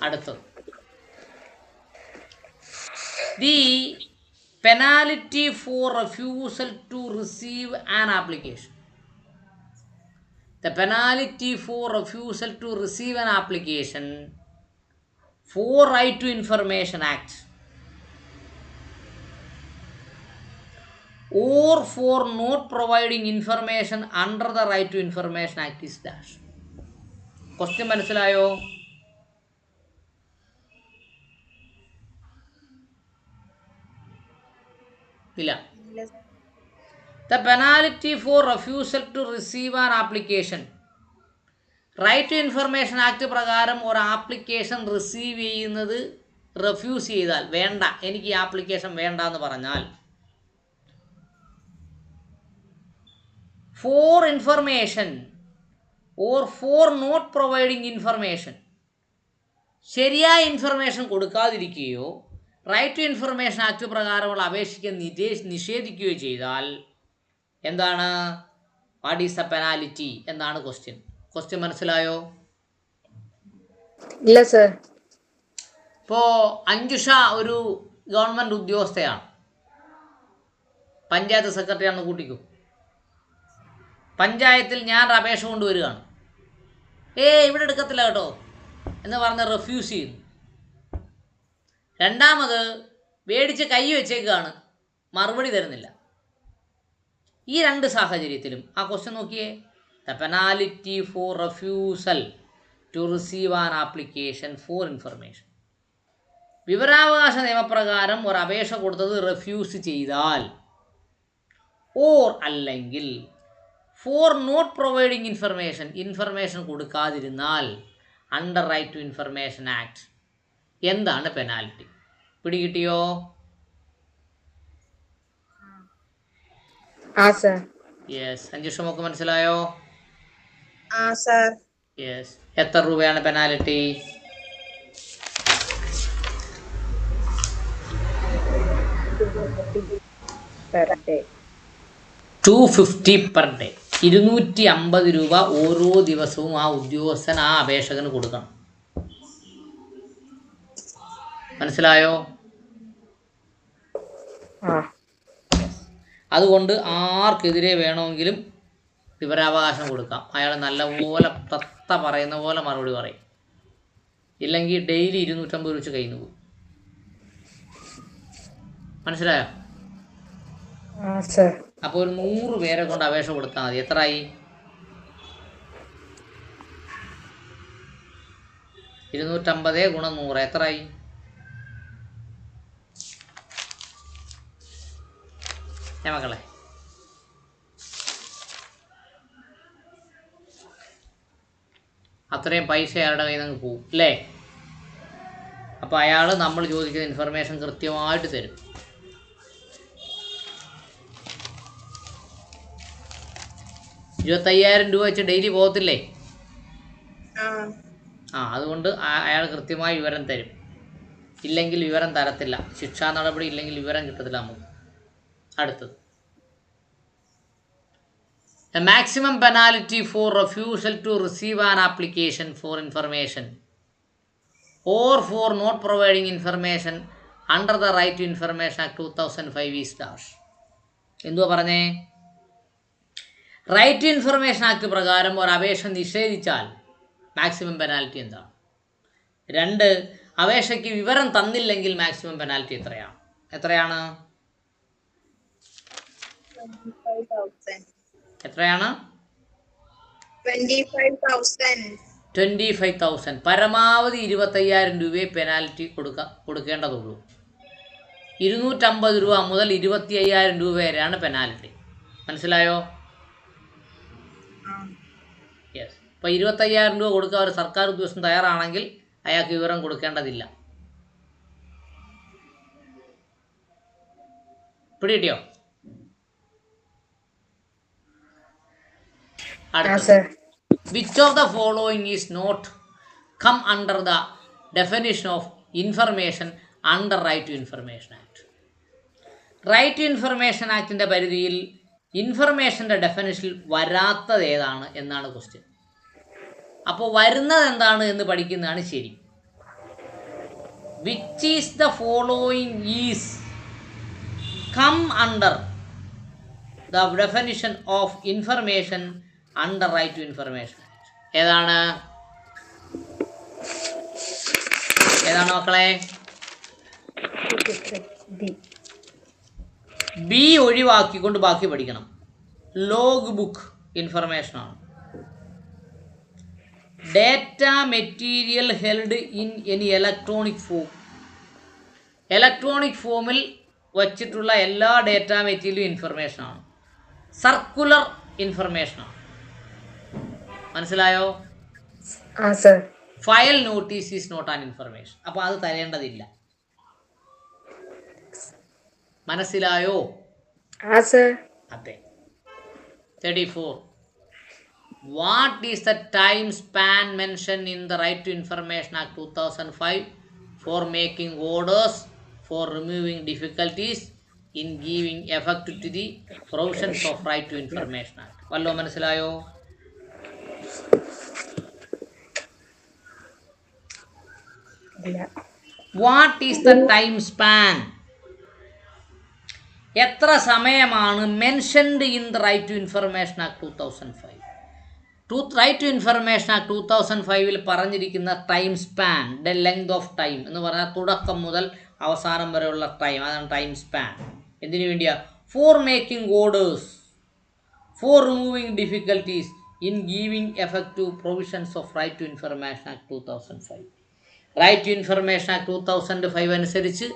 അടുത്തത് the penalty for refusal to receive an application. The penalty for refusal to receive an application for Right to Information Act or for not providing information under the Right to Information Act is dash. Question മനസ്സിലായോ? ഇല്ല. The penalty for refusal to receive an application, Right to information Act പ്രകാരം ഒരു ആപ്ലിക്കേഷൻ റിസീവ് ചെയ്യുന്നത് റെഫ്യൂസ് ചെയ്താൽ, വേണ്ട എനിക്ക് ഈ ആപ്ലിക്കേഷൻ വേണ്ട എന്ന് പറഞ്ഞാൽ, for information or for not providing information, ശരിയായ ഇൻഫർമേഷൻ കൊടുക്കാതിരിക്കുകയോ റൈറ്റ് ടു ഇൻഫർമേഷൻ ആക്ട് പ്രകാരമുള്ള അപേക്ഷിക്കാൻ നിഷേധിക്കുകയോ ചെയ്താൽ എന്താണ്? വാട്ട് ഈസ് ദ പെനാലിറ്റി എന്നാണ് ക്വസ്റ്റ്യൻ. ക്വസ്റ്റ്യൻ മനസ്സിലായോ? ഇല്ല സർ. ഇപ്പോൾ അഞ്ജുഷ ഒരു ഗവൺമെൻറ് ഉദ്യോഗസ്ഥയാണ്, പഞ്ചായത്ത് സെക്രട്ടറിയാണെന്ന് കൂട്ടിക്കോ. പഞ്ചായത്തിൽ ഞാൻ ഒരു അപേക്ഷ കൊണ്ടുവരികയാണ്, ഇവിടെ എടുക്കത്തില്ല കേട്ടോ എന്ന് പറഞ്ഞ് റെഫ്യൂസ് ചെയ്യുന്നു. രണ്ടാമത് മേടിച്ച് കൈ വെച്ചേക്കാണ്, മറുപടി തരുന്നില്ല. ഈ രണ്ട് സാഹചര്യത്തിലും ആ ക്വസ്റ്റ്യൻ നോക്കിയേ. The penalty for refusal to receive an application for information. വിവരാവകാശ നിയമപ്രകാരം ഒരു അപേക്ഷ കൊടുത്തത് റെഫ്യൂസ് ചെയ്താൽ, ഓർ അല്ലെങ്കിൽ ഫോർ നോട്ട് പ്രൊവൈഡിങ് ഇൻഫർമേഷൻ കൊടുക്കാതിരുന്നാൽ under right to information act എന്താണ് പെനാൽറ്റി? പിടികിട്ടിയോ? യെസ്. അഞ്ജുഷമൊക്കെ മനസ്സിലായോ? യെസ്. എത്ര രൂപയാണ് പെനാൽറ്റി? 250 per day. 250 രൂപ ഓരോ ദിവസവും ആ ഉദ്യോഗസ്ഥൻ ആ അപേക്ഷകന് കൊടുക്കണം. മനസ്സിലായോ? അതുകൊണ്ട് ആർക്കെതിരെ വേണമെങ്കിലും വിവരാവകാശം കൊടുക്കാം. അയാൾ നല്ലപോലെ തത്ത പറയുന്ന പോലെ മറുപടി പറയും. ഇല്ലെങ്കിൽ ഡെയിലി 250 വെച്ച് കയ്യിൽ നിന്ന് പോകും. മനസ്സിലായോ? അപ്പോൾ ഒരു 100 പേരെ കൊണ്ട് അപേക്ഷ കൊടുത്താൽ മതി. എത്രയായി? 250 ഗുണം 100 എത്രയായി? മക്കളെ, അത്രയും പൈസ അയാളുടെ കയ്യിൽ നിന്ന് പോകും അല്ലേ? അപ്പോൾ അയാൾ നമ്മൾ ചോദിക്കുന്ന ഇൻഫർമേഷൻ കൃത്യമായിട്ട് തരും. $25,000 വെച്ച് ഡെയിലി പോകത്തില്ലേ? അതുകൊണ്ട് അയാൾ കൃത്യമായി വിവരം തരും. ഇല്ലെങ്കിൽ വിവരം തരത്തില്ല. ശിക്ഷാ നടപടി ഇല്ലെങ്കിൽ വിവരം കിട്ടത്തില്ല നമുക്ക്. അടുത്തത്, a maximum penalty for refusal to receive an application for information or for not providing information under the Right to Information Act 2005 is dash. എന്തുവാ പറഞ്ഞേ? റൈറ്റ് ടു ഇൻഫർമേഷൻ ആക്ട് പ്രകാരം ഒരു അപേക്ഷ നിഷേധിച്ചാൽ മാക്സിമം പെനാൽറ്റി എന്താണ്? 2, അപേക്ഷയ്ക്ക് വിവരം തന്നില്ലെങ്കിൽ മാക്സിമം പെനാൽറ്റി എത്രയാണ്? എത്രയാണ്? 25,000. പരമാവധി 25,000 രൂപയെ പെനാൽറ്റി കൊടുക്കേണ്ടതുള്ളൂ. 250 രൂപ മുതൽ 25,000 രൂപ വരെയാണ് പെനാൽറ്റി. മനസ്സിലായോ? യെസ്. ഇപ്പോൾ 25,000 രൂപ കൊടുക്കാൻ ഒരു സർക്കാർ ഉദ്യോഗസ്ഥൻ തയ്യാറാണെങ്കിൽ അയാൾക്ക് വിവരം കൊടുക്കേണ്ടതില്ല. പിടികിട്ടിയോ? Which of the following is not come under the definition of information under Right to Information Act? Right to information ആക്ടിൻ്റെ പരിധിയിൽ ഇൻഫർമേഷൻ്റെ ഡെഫിനിഷനിൽ വരാത്തത് ഏതാണ് എന്നാണ് ക്വസ്റ്റ്യൻ. അപ്പോൾ വരുന്നത് എന്താണ് എന്ന് പഠിക്കുന്നതാണ് ശരി. Which is the following is come under the definition of information under right to information act? ഏതാണ് മക്കളെ? ബി ഒഴിവാക്കിക്കൊണ്ട് ബാക്കി പഠിക്കണം. ലോഗ് ബുക്ക് ഇൻഫർമേഷനാണ്. Data material held in any electronic form. Electronic ഫോമിൽ വച്ചിട്ടുള്ള എല്ലാ ഡേറ്റ മെറ്റീരിയലും ഇൻഫർമേഷനാണ്. സർക്കുലർ ഇൻഫർമേഷനാണ്. മനസ്സിലായോ? File notice is not an information. അപ്പോൾ അത് തരേണ്ടതില്ല. മനസ്സിലായോ? അതെ. 34. What is the time span mentioned in the Right to Information Act 2005 for making orders for removing difficulties in giving effect to the provisions of Right to Information Act? വല്ലോ മനസ്സിലായോ? What is the time span? എത്ര സമയമാണ് mentioned in the right to information act 2005? Right to information act 2005 പറഞ്ഞിരിക്കുന്ന time span, the length of time എന്ന് പറഞ്ഞാൽ തുടക്കം മുതൽ അവസാനം വരെയുള്ള ടൈം, അതാണ് ടൈം സ്പാൻ. എന്തിനു വേണ്ടിയാ? For making orders, for removing difficulties in giving effect to provisions of right to information act 2005. Right to information act 2005 അനുസരിച്ച്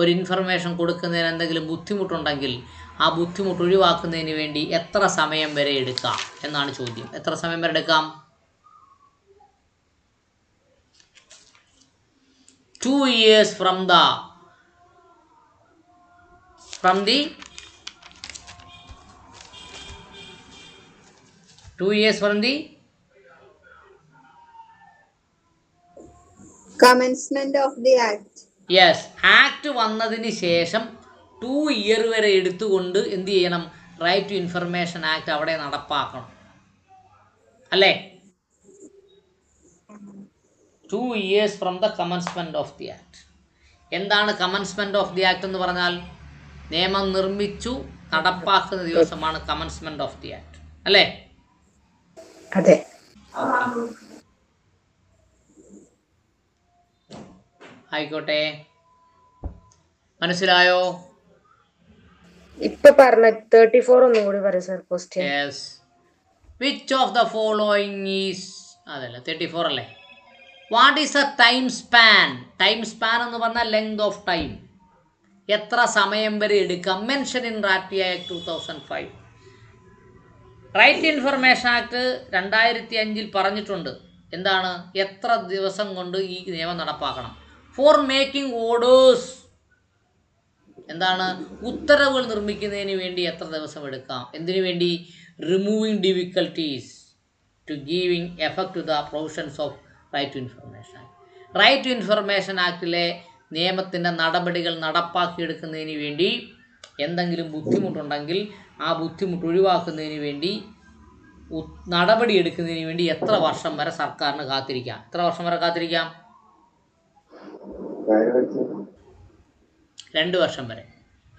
ഒരു ഇൻഫർമേഷൻ കൊടുക്കുന്നതിന് എന്തെങ്കിലും ബുദ്ധിമുട്ടുണ്ടെങ്കിൽ ആ ബുദ്ധിമുട്ട് ഒഴിവാക്കുന്നതിന് വേണ്ടി എത്ര സമയം വരെ എടുക്കാം എന്നാണ് ചോദ്യം. എത്ര സമയം വരെ എടുക്കാം? 2 years from the 2 years from the commencement of the act. Yes, act വന്നതിന് ശേഷം 2 year വരെ എടുത്തുകൊണ്ട് എന്ത് ചെയ്യണം? റൈറ്റ് ടു ഇൻഫർമേഷൻ ആക്ട് അവിടെ നടപ്പാക്കണം, അല്ലേ? 2 years from the commencement of the act. എന്താണ് കമൻസ്മെൻറ്റ് ഓഫ് ദി ആക്ട് എന്ന് പറഞ്ഞാൽ? നിയമം നിർമ്മിച്ചു നടപ്പാക്കുന്ന ദിവസമാണ് കമൻസ്മെൻറ്റ് ഓഫ് ദി ആക്ട്, അല്ലേ? അതെ. ആയിക്കോട്ടെ, മനസ്സിലായോ? ഇപ്പൊ പറഞ്ഞ 34 ഒന്നുകൂടി പറയും sir question. Yes. Which of the following is, അതല്ല 34 അല്ലേ? What is a time span? Time span എന്ന് പറഞ്ഞാൽ ലെങ്ത് ഓഫ് ടൈം, എത്ര സമയം വരെ എടുക്കാം. Mention in RTI act 2005. Right Information act 2005 പറഞ്ഞിട്ടുണ്ട്. എന്താണ്? എത്ര ദിവസം കൊണ്ട് ഈ നിയമം നടപ്പാക്കണം. ഫോർ മേക്കിംഗ് ഓർഡേഴ്സ്, എന്താണ്? ഉത്തരവുകൾ നിർമ്മിക്കുന്നതിന് വേണ്ടി എത്ര ദിവസം എടുക്കാം. എന്തിനു വേണ്ടി? Removing difficulties to giving effect to the provisions of right to information act. Right to information ആക്ടിലെ നിയമത്തിൻ്റെ നടപടികൾ നടപ്പാക്കിയെടുക്കുന്നതിന് വേണ്ടി എന്തെങ്കിലും ബുദ്ധിമുട്ടുണ്ടെങ്കിൽ ആ ബുദ്ധിമുട്ട് ഒഴിവാക്കുന്നതിന് വേണ്ടി നടപടി എടുക്കുന്നതിന് വേണ്ടി എത്ര വർഷം വരെ സർക്കാരിന് കാത്തിരിക്കാം? എത്ര വർഷം വരെ കാത്തിരിക്കാം? 2 വർഷം വരെ.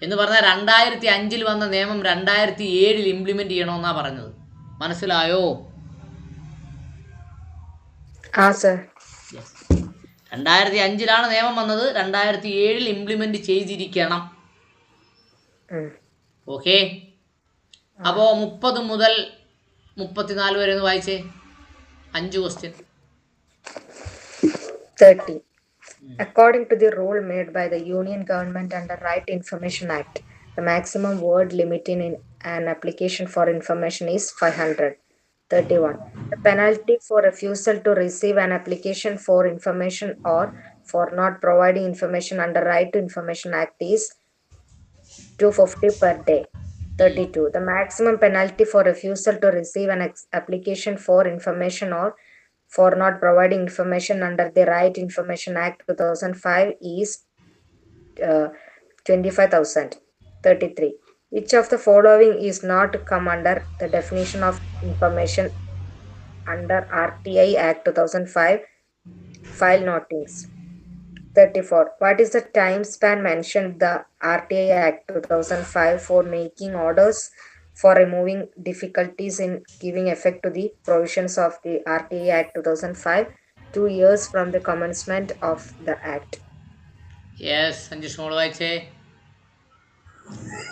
എന്ന് പറഞ്ഞാൽ 2005 വന്ന നിയമം 2007 ഇംപ്ലിമെൻ്റ് ചെയ്യണമെന്നാണ് പറഞ്ഞത്. മനസ്സിലായോ? ആ സർ. 2005 നിയമം വന്നത്, 2007 ഇംപ്ലിമെൻ്റ് ചെയ്തിരിക്കണം. ഓക്കെ. അപ്പോൾ 30 മുതൽ 34 വരെ ഒന്ന് വായിച്ചേ. 5 question. 30. According to the rule made by the Union Government under Right Information Act, the maximum word limit in an application for information is 500. 31. The penalty for refusal to receive an application for information or for not providing information under Right to Information Act is 250 per day. 32. The maximum penalty for refusal to receive an application for information or for not providing information under the Right Information Act 2005 is 25,000. 33. Which of the following is not come under the definition of information under RTI Act 2005 file notings? 34. What is the time span mentioned the RTI Act 2005 for making orders, for removing difficulties in giving effect to the provisions of the RTI Act 2005, 2 years from the commencement of the Act? Yes, Sanjay Small vaaiche.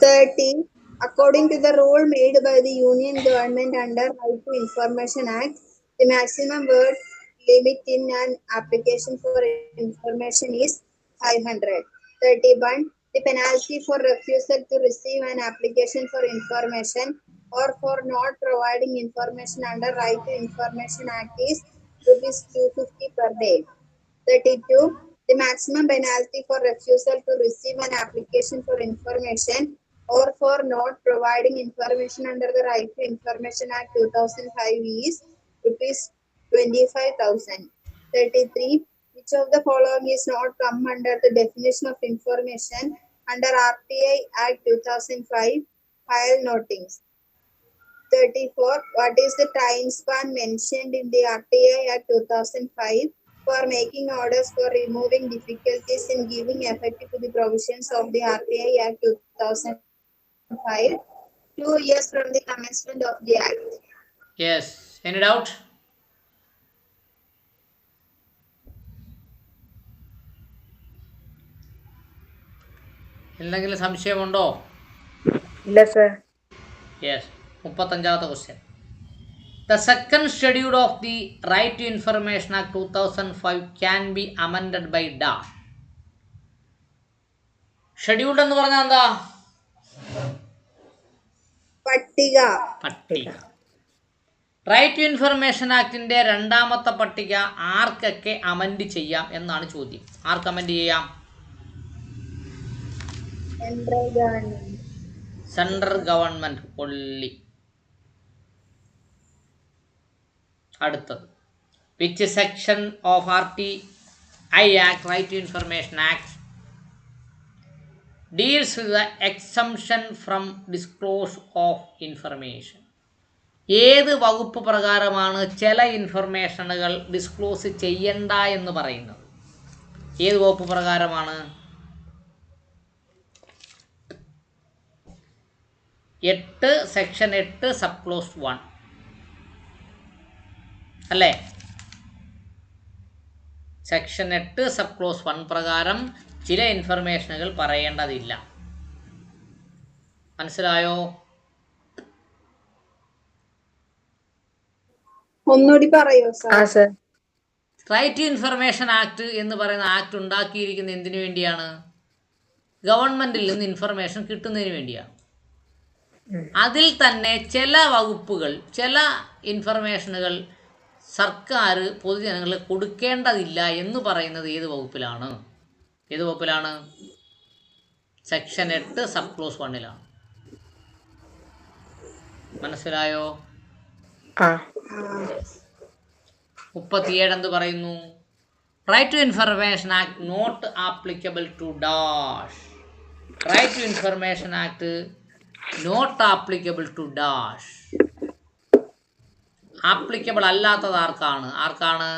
30. According to the rule made by the Union Government under Right to Information Act, the maximum word limit in an application for information is 500. 31. The penalty for refusal to receive an application for information or for not providing information under Right to Information Act is rupees 250 per day. 32. The maximum penalty for refusal to receive an application for information or for not providing information under the Right to Information Act 2005 is rupees 25,000. 33. Which of the following is not come under the definition of information under RTI Act 2005 file notings? 34. What is the time span mentioned in the RTI Act 2005 for making orders, for removing difficulties in giving effect to the provisions of the RTI Act 2005? 2 years from the commencement of the Act. Yes. Any doubt? എന്തെങ്കിലും സംശയമുണ്ടോ? ഇല്ല സർ. യെസ്. 35ാമത്തെ question. The second schedule of the Right to Information Act 2005 can be amended by dash. Scheduled എന്ന് പറഞ്ഞാൽ എന്താ? പട്ടിക. റൈറ്റ് ടു ഇൻഫർമേഷൻ ആക്ടിന്റെ രണ്ടാമത്തെ പട്ടിക ആർക്കൊക്കെ അമെൻഡ് ചെയ്യാം എന്നാണ് ചോദ്യം. ആർക്ക് അമെൻഡ് ചെയ്യാം? Central government only. അടുത്തത്, which section of RTI Act, Right to Information Act, deals with the exemption from disclosure of information? ഏത് വകുപ്പ് പ്രകാരമാണ് ചില ഇൻഫർമേഷനുകൾ ഡിസ്ക്ലോസ് ചെയ്യണ്ട എന്ന് പറയുന്നത്? ഏത് വകുപ്പ് പ്രകാരമാണ്? 8 സെക്ഷൻ 8 സബ് ക്ലോസ് 1 അല്ലേ? സെക്ഷൻ 8 സബ് ക്ലോസ് 1 പ്രകാരം ചില ഇൻഫർമേഷനുകൾ പറയേണ്ടതില്ല. മനസ്സിലായോ? ഒന്നുകൂടി പറയോ sir? Right to information Act എന്ന് പറയുന്ന ആക്ട് ഉണ്ടാക്കിയിരിക്കുന്ന എന്തിനു വേണ്ടിയാണ്? ഗവൺമെന്റിൽ നിന്ന് ഇൻഫർമേഷൻ കിട്ടുന്നതിന് വേണ്ടിയാണ്. അതിൽ തന്നെ ചില വകുപ്പുകൾ, ചില ഇൻഫർമേഷനുകൾ സർക്കാർ പൊതുജനങ്ങളിൽ കൊടുക്കേണ്ടതില്ല എന്ന് പറയുന്നത് ഏത് വകുപ്പിലാണ്? ഏത് വകുപ്പിലാണ്? സെക്ഷൻ 8 സബ് ക്ലോസ് 1 മനസ്സിലായോ? 37 എന്ത് പറയുന്നു? Right to information Act not applicable to dash. Right to information Act not applicable to dash. Applicable അല്ലാത്തത് ആർക്കാണ്? ആർക്കാണ്?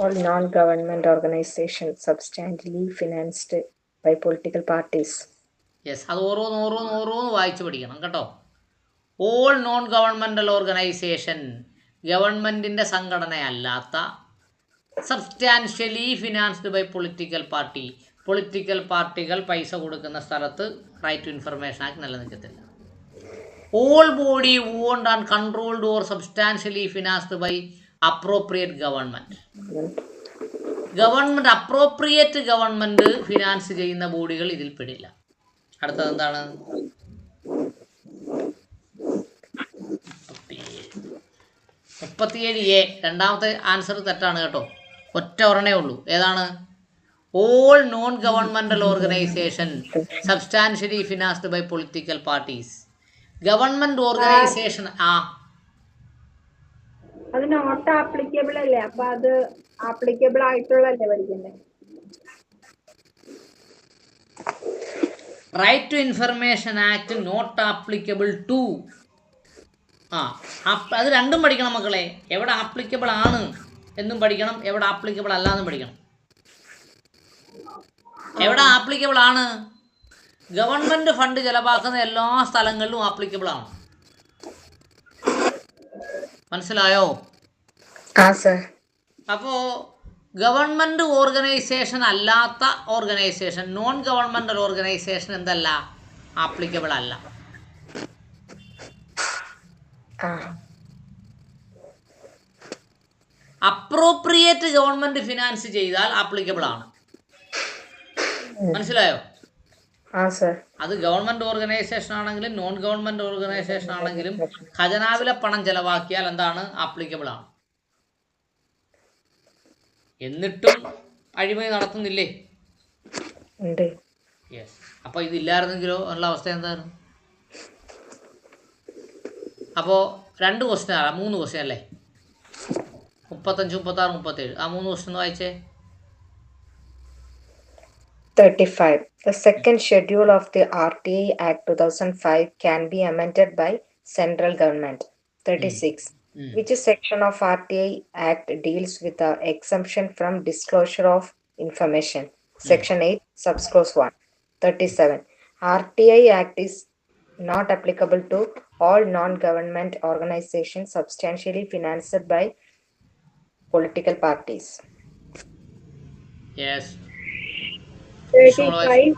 All non-government organizations substantially financed by political parties. Yes, അത് ഓരോന്ന് വായിച്ചു പഠിക്കണം കേട്ടോ. ഓൾ നോൺ ഗവൺമെൻറ്റൽ ഓർഗനൈസേഷൻ, ഗവൺമെൻറ്റിൻ്റെ സംഘടനയല്ലാത്ത, substantially financed by political party, political പാർട്ടികൾ പൈസ കൊടുക്കുന്ന സ്ഥലത്ത് റൈറ്റ് ടു ഇൻഫർമേഷൻ ആക്ട് നിലനിൽക്കത്തില്ല. All body owned and controlled or substantially financed by appropriate government. Appropriate government finance ചെയ്യുന്ന ബോഡികൾ ഇതിൽ പെടില്ല. അടുത്തത് എന്താണ്? 37A. രണ്ടാമത്തെ ആൻസർ തെറ്റാണ് കേട്ടോ. ഒറ്റ ഒരെണ്ണേ ഉള്ളൂ. ഏതാണ്? All non governmental organisation substantially financed by political parties. Government organisation അത് നോട്ട് ആപ്ലിക്കബിൾ അല്ലേ? അപ്പൊ അത് ആപ്ലിക്കബിൾ ആയിട്ടുള്ളല്ലേ പഠിക്കണ്ടേ? Right to information Act not applicable to. അത് രണ്ടും പഠിക്കണം മക്കളെ. എവിടെ ആപ്ലിക്കബിൾ ആണ് എന്നും പഠിക്കണം, എവിടെ ആപ്ലിക്കബിൾ അല്ല എന്നും പഠിക്കണം. എവിടെ ആപ്ലിക്കബിൾ ആണ്? ഗവൺമെന്റ് ഫണ്ട് ചെലവാക്കുന്ന എല്ലാ സ്ഥലങ്ങളിലും ആപ്ലിക്കബിൾ ആണ്. മനസ്സിലായോ? അപ്പോ ഗവൺമെന്റ് ഓർഗനൈസേഷൻ അല്ലാത്ത ഓർഗനൈസേഷൻ, നോൺ ഗവൺമെന്റൽ ഓർഗനൈസേഷൻ എന്തല്ല? ആപ്ലിക്കബിൾ അല്ല. അപ്രോപ്രിയേറ്റ് ഗവൺമെന്റ് ഫിനാൻസ് ചെയ്താൽ ആപ്ലിക്കബിൾ ആണ്. മനസ്സിലായോ? അത് ഗവൺമെന്റ് ഓർഗനൈസേഷൻ ആണെങ്കിലും നോൺ ഗവൺമെന്റ് ഓർഗനൈസേഷൻ ആണെങ്കിലും ഖജനാവിലെ പണം ചെലവാക്കിയാൽ എന്താണ്? ആപ്ലിക്കബിൾ ആണ്. എന്നിട്ടും അഴിമതി നടത്തുന്നില്ലേ? യെസ്. അപ്പോൾ ഇതില്ലായിരുന്നെങ്കിലോ ഉള്ള അവസ്ഥ എന്തായിരുന്നു? അപ്പോൾ 2 ക്വസ്റ്റ്യൻ, 3 ക്വസ്റ്റ്യൻ അല്ലേ? 35, 36, 37. ആ 3 ക്വസ്റ്റ്യൻ വായിച്ചേ. 35. The second schedule of the RTI Act 2005 can be amended by central government. 36. Which section of RTI Act deals with the exemption from disclosure of information? Section 8, subclause 1. 37. RTI Act is not applicable to all non-government organizations substantially financed by political parties. Yes. 35.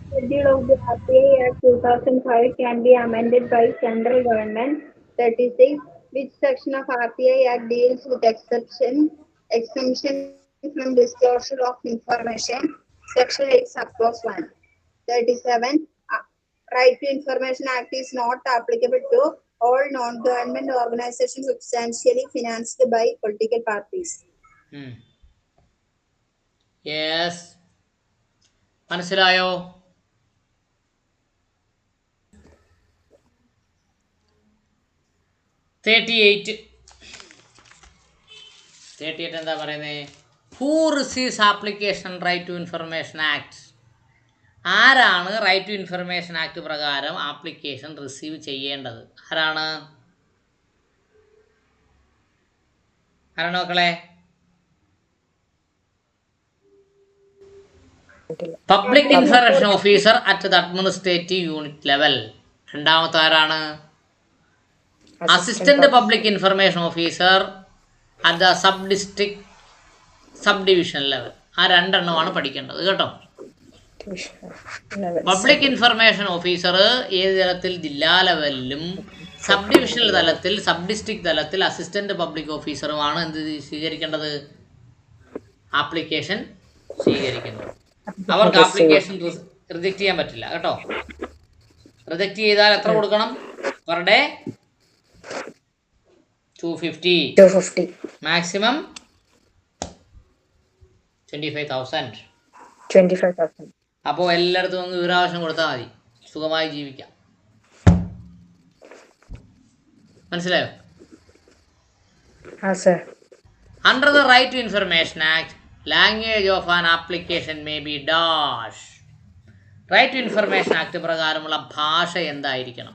Schedule of the RPI Act 2005 can be amended by central government. 36. Which section of RPI Act deals with exemption from disclosure of information? Section 8, subclause 1. 37. Right to Information Act is not applicable to all non-government organizations substantially financed by political parties. Yes. മനസ്സിലായോ? 38 എന്താ പറയുന്നത്? Who receives application Right to information Act? ആരാണ് റൈറ്റ് ടു ഇൻഫർമേഷൻ ആക്ട് പ്രകാരം ആപ്ലിക്കേഷൻ റിസീവ് ചെയ്യേണ്ടത്? ആരാണ് മക്കളെ? Public information officer at the administrative unit level. രണ്ടാമത്തെ ആരാണ്? Assistant public information officer at the sub division level. ആ രണ്ടെണ്ണമാണ് പഠിക്കേണ്ടത് കേട്ടോ. പബ്ലിക് ഇൻഫർമേഷൻ ഓഫീസർ ഏത് തലത്തിൽ? ജില്ലാ ലെവലിലും സബ് ഡിവിഷണൽ തലത്തിൽ, സബ് ഡിസ്ട്രിക്ട് തലത്തിൽ അസിസ്റ്റന്റ് പബ്ലിക് ഓഫീസറുമാണ് എന്ത് സ്വീകരിക്കേണ്ടത്? ആപ്ലിക്കേഷൻ സ്വീകരിക്കേണ്ടത്. അവർക്ക് ആപ്ലിക്കേഷൻ റിജക്റ്റ് ചെയ്യാൻ പറ്റില്ല കേട്ടോ. റിജക്റ്റ് ചെയ്താൽ എത്ര കൊടുക്കണം? Per day 250. മാക്സിമം 25,000. അപ്പോൾ എല്ലായിടത്തും ഒന്ന് വിവരാവകാശം കൊടുത്താൽ മതി, സുഖമായി ജീവിക്കാം. മനസ്സിലായോ? Under the right to information Act, language of an application may be dash. Right to information act പ്രകാരമുള്ള ഭാഷ എന്തായിരിക്കണം?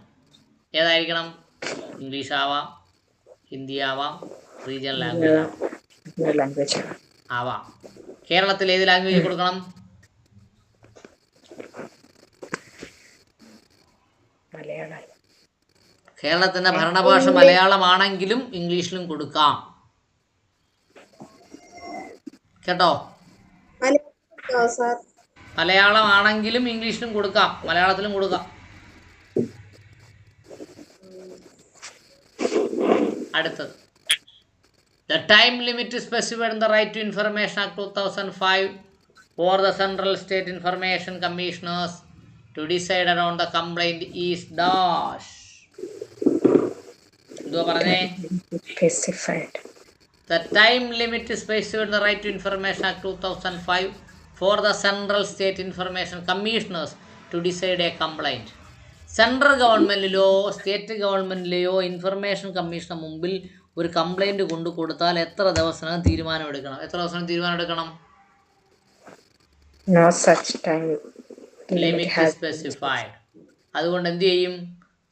ഏതായിരിക്കണം? ഇംഗ്ലീഷ് ആവാം, ഹിന്ദി ആവാം, റീജിയണൽ ലാംഗ്വേജ് ആവാം. കേരളത്തിൽ ഏത് ലാംഗ്വേജ് കൊടുക്കണം? കേരളത്തിന്റെ ഭരണഭാഷ മലയാളമാണെങ്കിലും ഇംഗ്ലീഷിലും കൊടുക്കാം കേട്ടോ. മലയാളമാണെങ്കിലും ഇംഗ്ലീഷിലും കൊടുക്കാം, മലയാളത്തിലും കൊടുക്കാം. അടുത്തത്, the time limit specified in the Right to Information Act 2005 for the Central State Information Commissioners to decide around the complaint is dash. എന്തുവാ പറഞ്ഞേ? Specified. The time limit specified in the Right to Information Act 2005 for the Central State Information Commissioners to decide a complaint. Central ഗവൺമെൻറ്റിലോ സ്റ്റേറ്റ് ഗവൺമെൻറ്റിലെയോ ഇൻഫർമേഷൻ കമ്മീഷന് മുമ്പിൽ ഒരു കംപ്ലൈൻറ്റ് കൊണ്ടു കൊടുത്താൽ എത്ര ദിവസം തീരുമാനമെടുക്കണം? എത്ര ദിവസം തീരുമാനമെടുക്കണം? No such time limit specified. അതുകൊണ്ട് എന്ത് ചെയ്യും?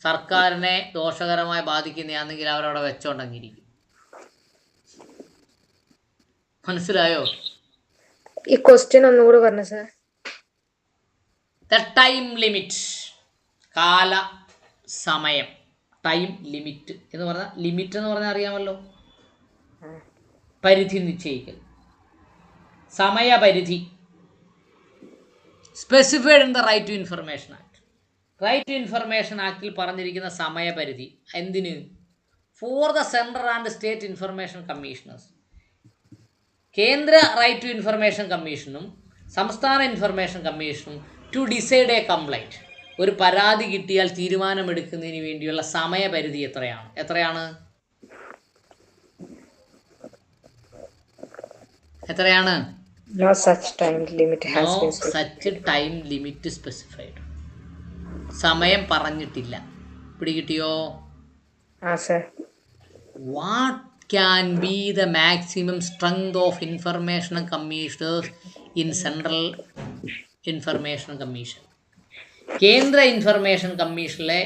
സർക്കാരിനെ ദോഷകരമായി ബാധിക്കുന്നതാണെങ്കിൽ അവരവിടെ വെച്ചോണ്ടെങ്കിരിക്കും. മനസ്സിലായോ? ഈ ക്വസ്റ്റ്യൻ ഒന്നുകൂടി പറഞ്ഞു സാർ. ദ ടൈം ലിമിറ്റ്, കാല സമയം. ടൈം ലിമിറ്റ് എന്ന് പറഞ്ഞാൽ, ലിമിറ്റ് എന്ന് പറഞ്ഞാൽ അറിയാമല്ലോ, പരിധി നിശ്ചയിക്കൽ, സമയപരിധി. Specified in the right to information act. Right to information ആക്ടിൽ പറഞ്ഞിരിക്കുന്ന സമയപരിധി എന്തിന്? For the central and state information commissioners. കേന്ദ്ര റൈറ്റ് ടു ഇൻഫർമേഷൻ കമ്മീഷനും സംസ്ഥാന ഇൻഫർമേഷൻ കമ്മീഷനും ടു ഡിസൈഡ് എ കംപ്ലൈൻറ്റ്. ഒരു പരാതി കിട്ടിയാൽ തീരുമാനമെടുക്കുന്നതിന് വേണ്ടിയുള്ള സമയപരിധി എത്രയാണ്? എത്രയാണ്? No such time limit has been specified. No such time limit specified. സമയം പറഞ്ഞിട്ടില്ല. പിടികിട്ടിയോ? Sir. What can be the maximum strength of information commissioners in Central Information Commission? കേന്ദ്ര ഇൻഫർമേഷൻ കമ്മീഷനിലെ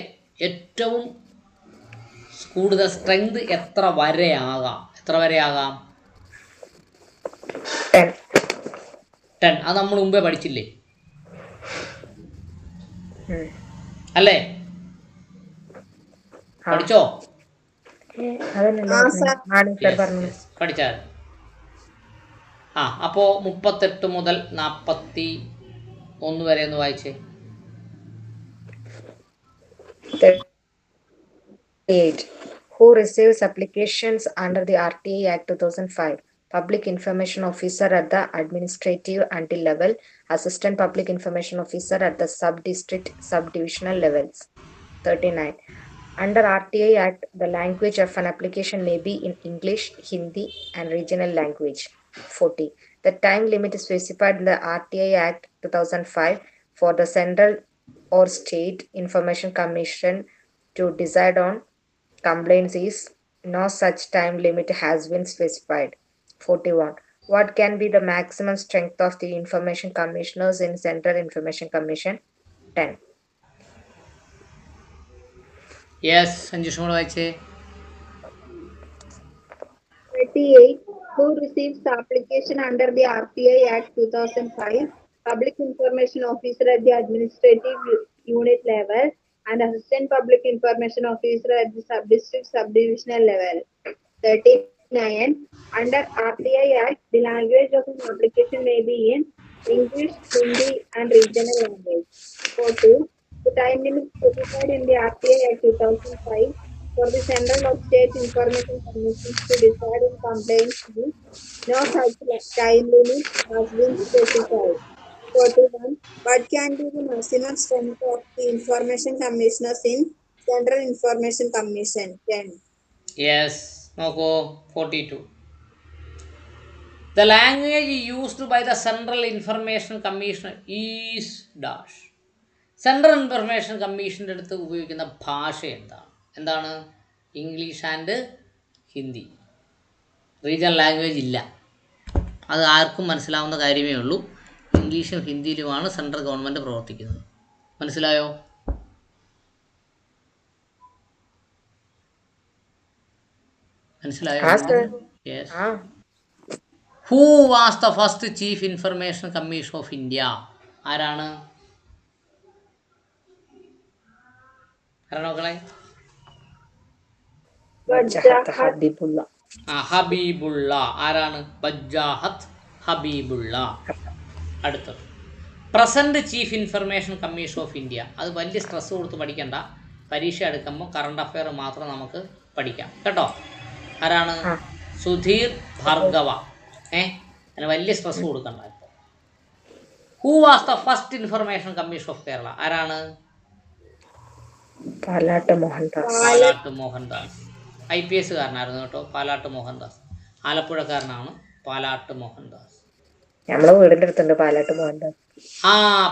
ഏറ്റവും കൂടുതൽ സ്ട്രെങ്ത് എത്ര വരെ ആകാം? 10. അത് നമ്മൾ മുമ്പേ പഠിച്ചില്ലേ അല്ലേ? പഠിച്ചോ? പഠിച്ചാൽ അപ്പോൾ 38 മുതൽ 41 വരെ ഒന്ന് വായിച്ചേ. 38. Who receives applications under the RTA Act 2005? Public Information Officer at the administrative until level, Assistant Public Information Officer at the sub-district, subdivisional levels. 39. Under RTA Act, the language of an application may be in English, Hindi, and regional language. 40. The time limit specified in the RTA Act 2005 for the central or state information commission to decide on complaints is no such time limit has been specified. 41. What can be the maximum strength of the information commissioners in Central Information Commission? 10. Yes, സഞ്ജുഷ് മോൾ വായിച്ചേ. 38. Who receives application under the RTA Act 2005? Public Information Officer at the administrative unit level and Assistant Public Information Officer at the sub-district subdivisional level. 39. Under RTA Act, the language of an application may be in English, Hindi, and regional language. 40. The time limit specified in the RTA Act 2005 for the Central or State Information Commission to decide on complaints is no such time limit has been specified. 41. What can be the maximum strength of the information commissioners in Central Information Commission? 10. Yes, നോക്കൂ. 42. The language used by the Central Information Commission is dash. Central information കമ്മീഷൻ്റെ അടുത്ത് ഉപയോഗിക്കുന്ന ഭാഷ എന്താണ്? English and Hindi. Regional language ഇല്ല. അത് ആർക്കും മനസ്സിലാവുന്ന കാര്യമേ ഉള്ളൂ. ഇംഗ്ലീഷും ഹിന്ദിയിലുമാണ് സെൻട്രൽ ഗവൺമെൻറ് പ്രവർത്തിക്കുന്നത്. മനസ്സിലായോ? മനസ്സിലായോ? Yes. Who was the first chief information commission of India? ആരാണ്? മക്കളെ? ഹബീബുള്ള. ആരാണ്? വജാഹത്ത് ഹബീബുള്ള. അടുത്തത് present chief information commission of India. അത് വലിയ സ്ട്രെസ് കൊടുത്ത് പഠിക്കണ്ട. പരീക്ഷ എടുക്കുമ്പോൾ കറണ്ട് അഫെയർ മാത്രം നമുക്ക് പഠിക്കാം കേട്ടോ. ആരാണ്? സുധീർ ഭാർഗവ. അതിന് വലിയ സ്ട്രെസ് കൊടുക്കണ്ട. ഇപ്പോൾ who was the first information commission of Kerala? ആരാണ്? പാലാട്ട് മോഹൻദാസ്. പാലാട്ട് മോഹൻദാസ് IPS കാരനായിരുന്നു കേട്ടോ. പാലാട്ട് മോഹൻദാസ് ആലപ്പുഴക്കാരനാണ്. പാലാട്ട് മോഹൻദാസ് നമ്മളെ വീടിന്റെ അടുത്തുണ്ട് പാലാട്ട് മോഹൻദാസ്.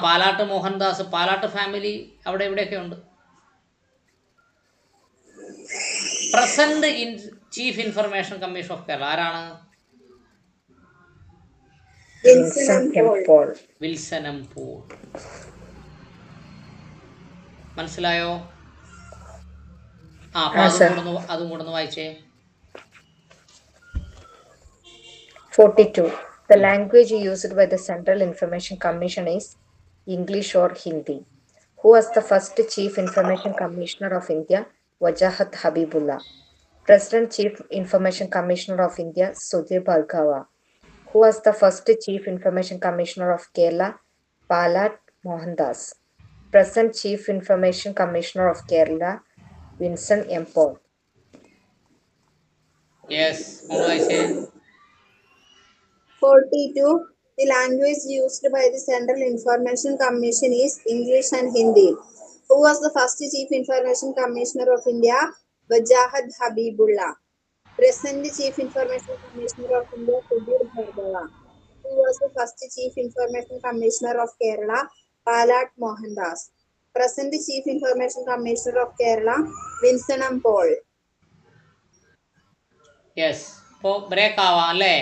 പാലാട്ട് മോഹൻദാസ്. പാലാട്ട് ഫാമിലി അവിടെ ഇവിടെയൊക്കെ ഉണ്ട്. Present chief information commission of Kerala ആരാണ്? വിൽസൺ എം പോൾ. മനസ്സിലായോ? അതും കൂടെ ഒന്ന് വായിച്ചേ. 42. The language used by the Central Information Commission is English or Hindi. Who was the first Chief Information Commissioner of India? Wajahat Habibullah. President Chief Information Commissioner of India, Sudhir Bhargava. Who was the first Chief Information Commissioner of Kerala? Palat Mohandas. Present Chief Information Commissioner of Kerala, Vincent M. Paul. Yes, all I say. 42. The language used by the Central Information Commission is English and Hindi. Who was the first Chief Information Commissioner of India? Wajahat Habibullah. Present Chief Information Commissioner of India, Sudhir Bhargava. Who was the first Chief Information Commissioner of Kerala? Palat Mohandas. Present Chief Information Commissioner of Kerala, Vincent M. Paul. Yes. ഇപ്പോൾ ബ്രേക്ക് ആവാം അല്ലേ?